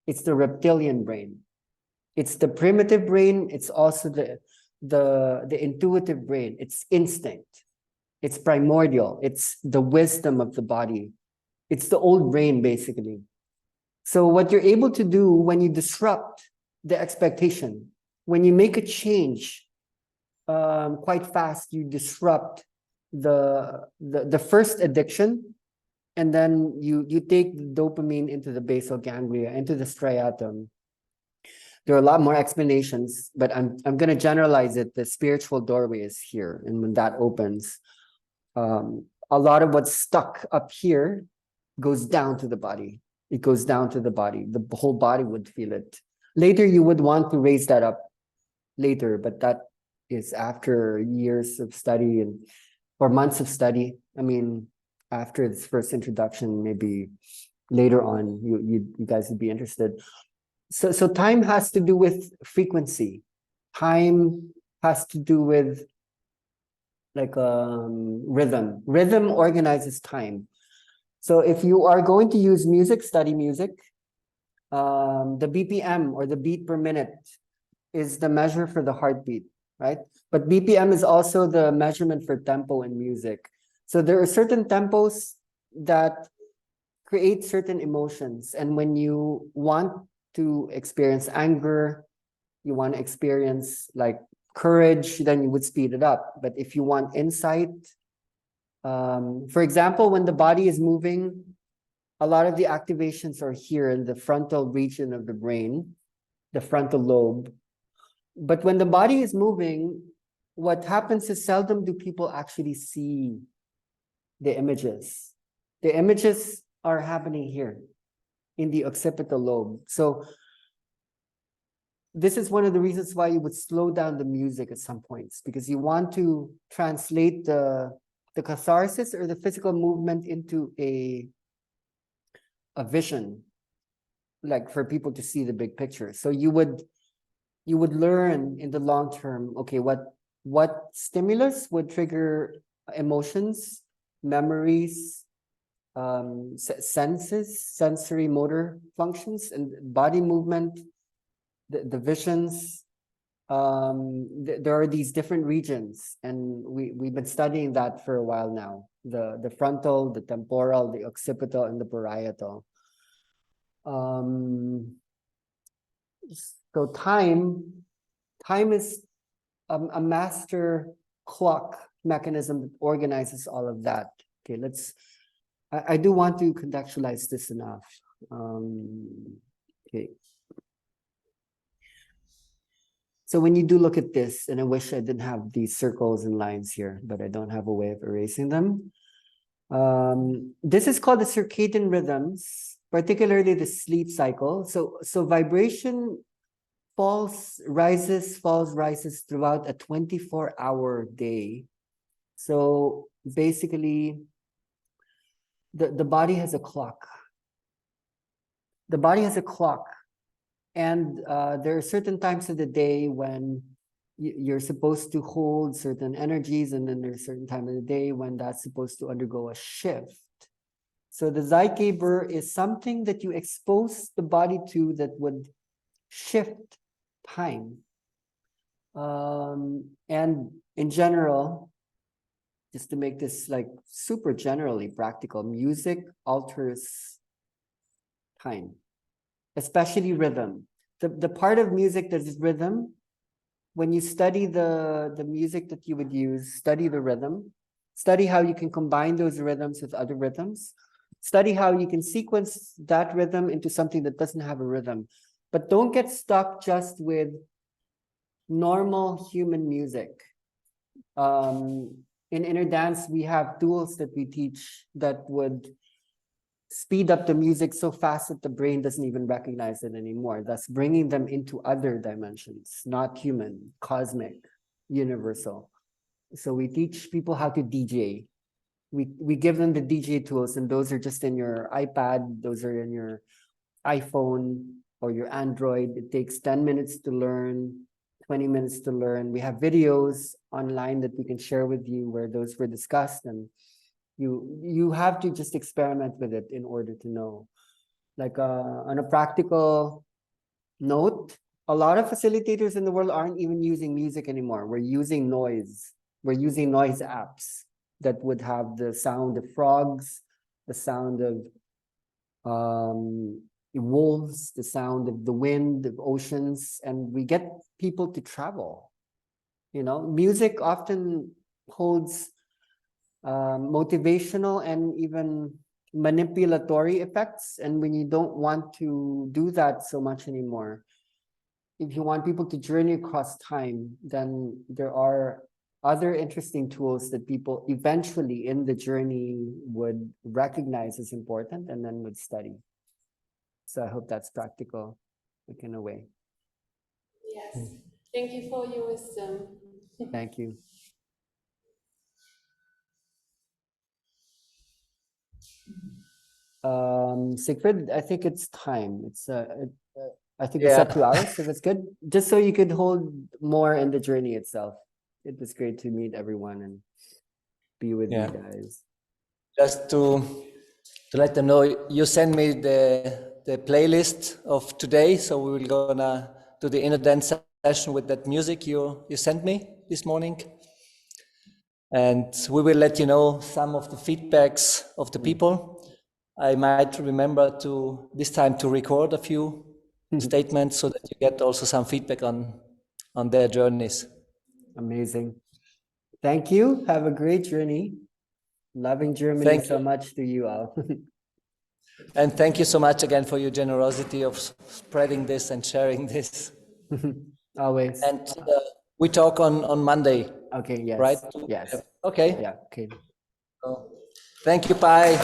It's the reptilian brain. It's the primitive brain. It's also the intuitive brain. It's instinct. It's primordial. It's the wisdom of the body. It's the old brain, basically. So what you're able to do when you disrupt the expectation, when you make a change quite fast, you disrupt the first addiction, and then you take the dopamine into the basal ganglia, into the striatum. There are a lot more explanations, but I'm going to generalize it. The spiritual doorway is here, and when that opens, a lot of what's stuck up here goes down to the body. It goes down to the body. The whole body would feel it. Later, you would want to raise that up later, but that is after years of study or months of study. I mean, after this first introduction, maybe later on, you guys would be interested. So time has to do with frequency. Time has to do with like rhythm. Rhythm organizes time. So if you are going to use music, study music, the BPM or the beat per minute is the measure for the heartbeat, right? But BPM is also the measurement for tempo in music. So there are certain tempos that create certain emotions. And when you want to experience anger, you want to experience like courage, then you would speed it up. But if you want insight, for example, when the body is moving, a lot of the activations are here in the frontal region of the brain, the frontal lobe. But when the body is moving, what happens is seldom do people actually see the images. The images are happening here in the occipital lobe. So this is one of the reasons why you would slow down the music at some points, because you want to translate the catharsis or the physical movement into a vision, like for people to see the big picture. So you would you would learn in the long term, okay, what stimulus would trigger emotions, memories, senses, sensory motor functions, and body movement, the visions. There are these different regions, and we've been studying that for a while now. The frontal, the temporal, the occipital, and the parietal. So time is a master clock mechanism that organizes all of that. Okay, I do want to contextualize this enough. Okay. So when you do look at this, and I wish I didn't have these circles and lines here, but I don't have a way of erasing them. This is called the circadian rhythms, particularly the sleep cycle. So vibration falls, rises throughout a 24-hour day. So basically, the body has a clock. The body has a clock. And there are certain times of the day when you're supposed to hold certain energies, and then there's a certain time of the day when that's supposed to undergo a shift. So the Zeitgeber is something that you expose the body to that would shift time. And in general, just to make this like super generally practical, music alters time, especially rhythm. The part of music that is rhythm, when you study the music that you would use, study the rhythm, study how you can combine those rhythms with other rhythms, study how you can sequence that rhythm into something that doesn't have a rhythm. But don't get stuck just with normal human music. In inner dance, we have tools that we teach that would speed up the music so fast that the brain doesn't even recognize it anymore, thus bringing them into other dimensions, not human, cosmic, universal. So we teach people how to DJ. We give them the DJ tools, and those are just in your iPad, those are in your iPhone or your Android. It takes 10 minutes to learn, 20 minutes to learn. We have videos online that we can share with you where those were discussed, and you have to just experiment with it in order to know. Like on a practical note, a lot of facilitators in the world aren't even using music anymore. We're using noise. We're using noise apps that would have the sound of frogs, the sound of wolves, the sound of the wind, of oceans, and we get people to travel. You know, music often holds motivational and even manipulatory effects. And when you don't want to do that so much anymore, if you want people to journey across time, then there are other interesting tools that people eventually in the journey would recognize as important and then would study. So I hope that's practical, like in a way. Yes. Thank you for your wisdom. Thank you. Siegfried, I think it's time. I think we set 2 hours, if it's good. Just so you could hold more in the journey itself. It was great to meet everyone and be with you guys. Just to let them know, you send me the playlist of today, so we will gonna do the inner dance session with that music you sent me this morning. And we will let you know some of the feedbacks of the people. I might remember this time to record a few statements so that you get also some feedback on their journeys. Amazing. Thank you. Have a great journey. Loving Germany so much to you all. And thank you so much again for your generosity of spreading this and sharing this. Always. And we talk on Monday. Okay, yes. Right? Yes. Okay. Yeah, okay. Thank you, bye.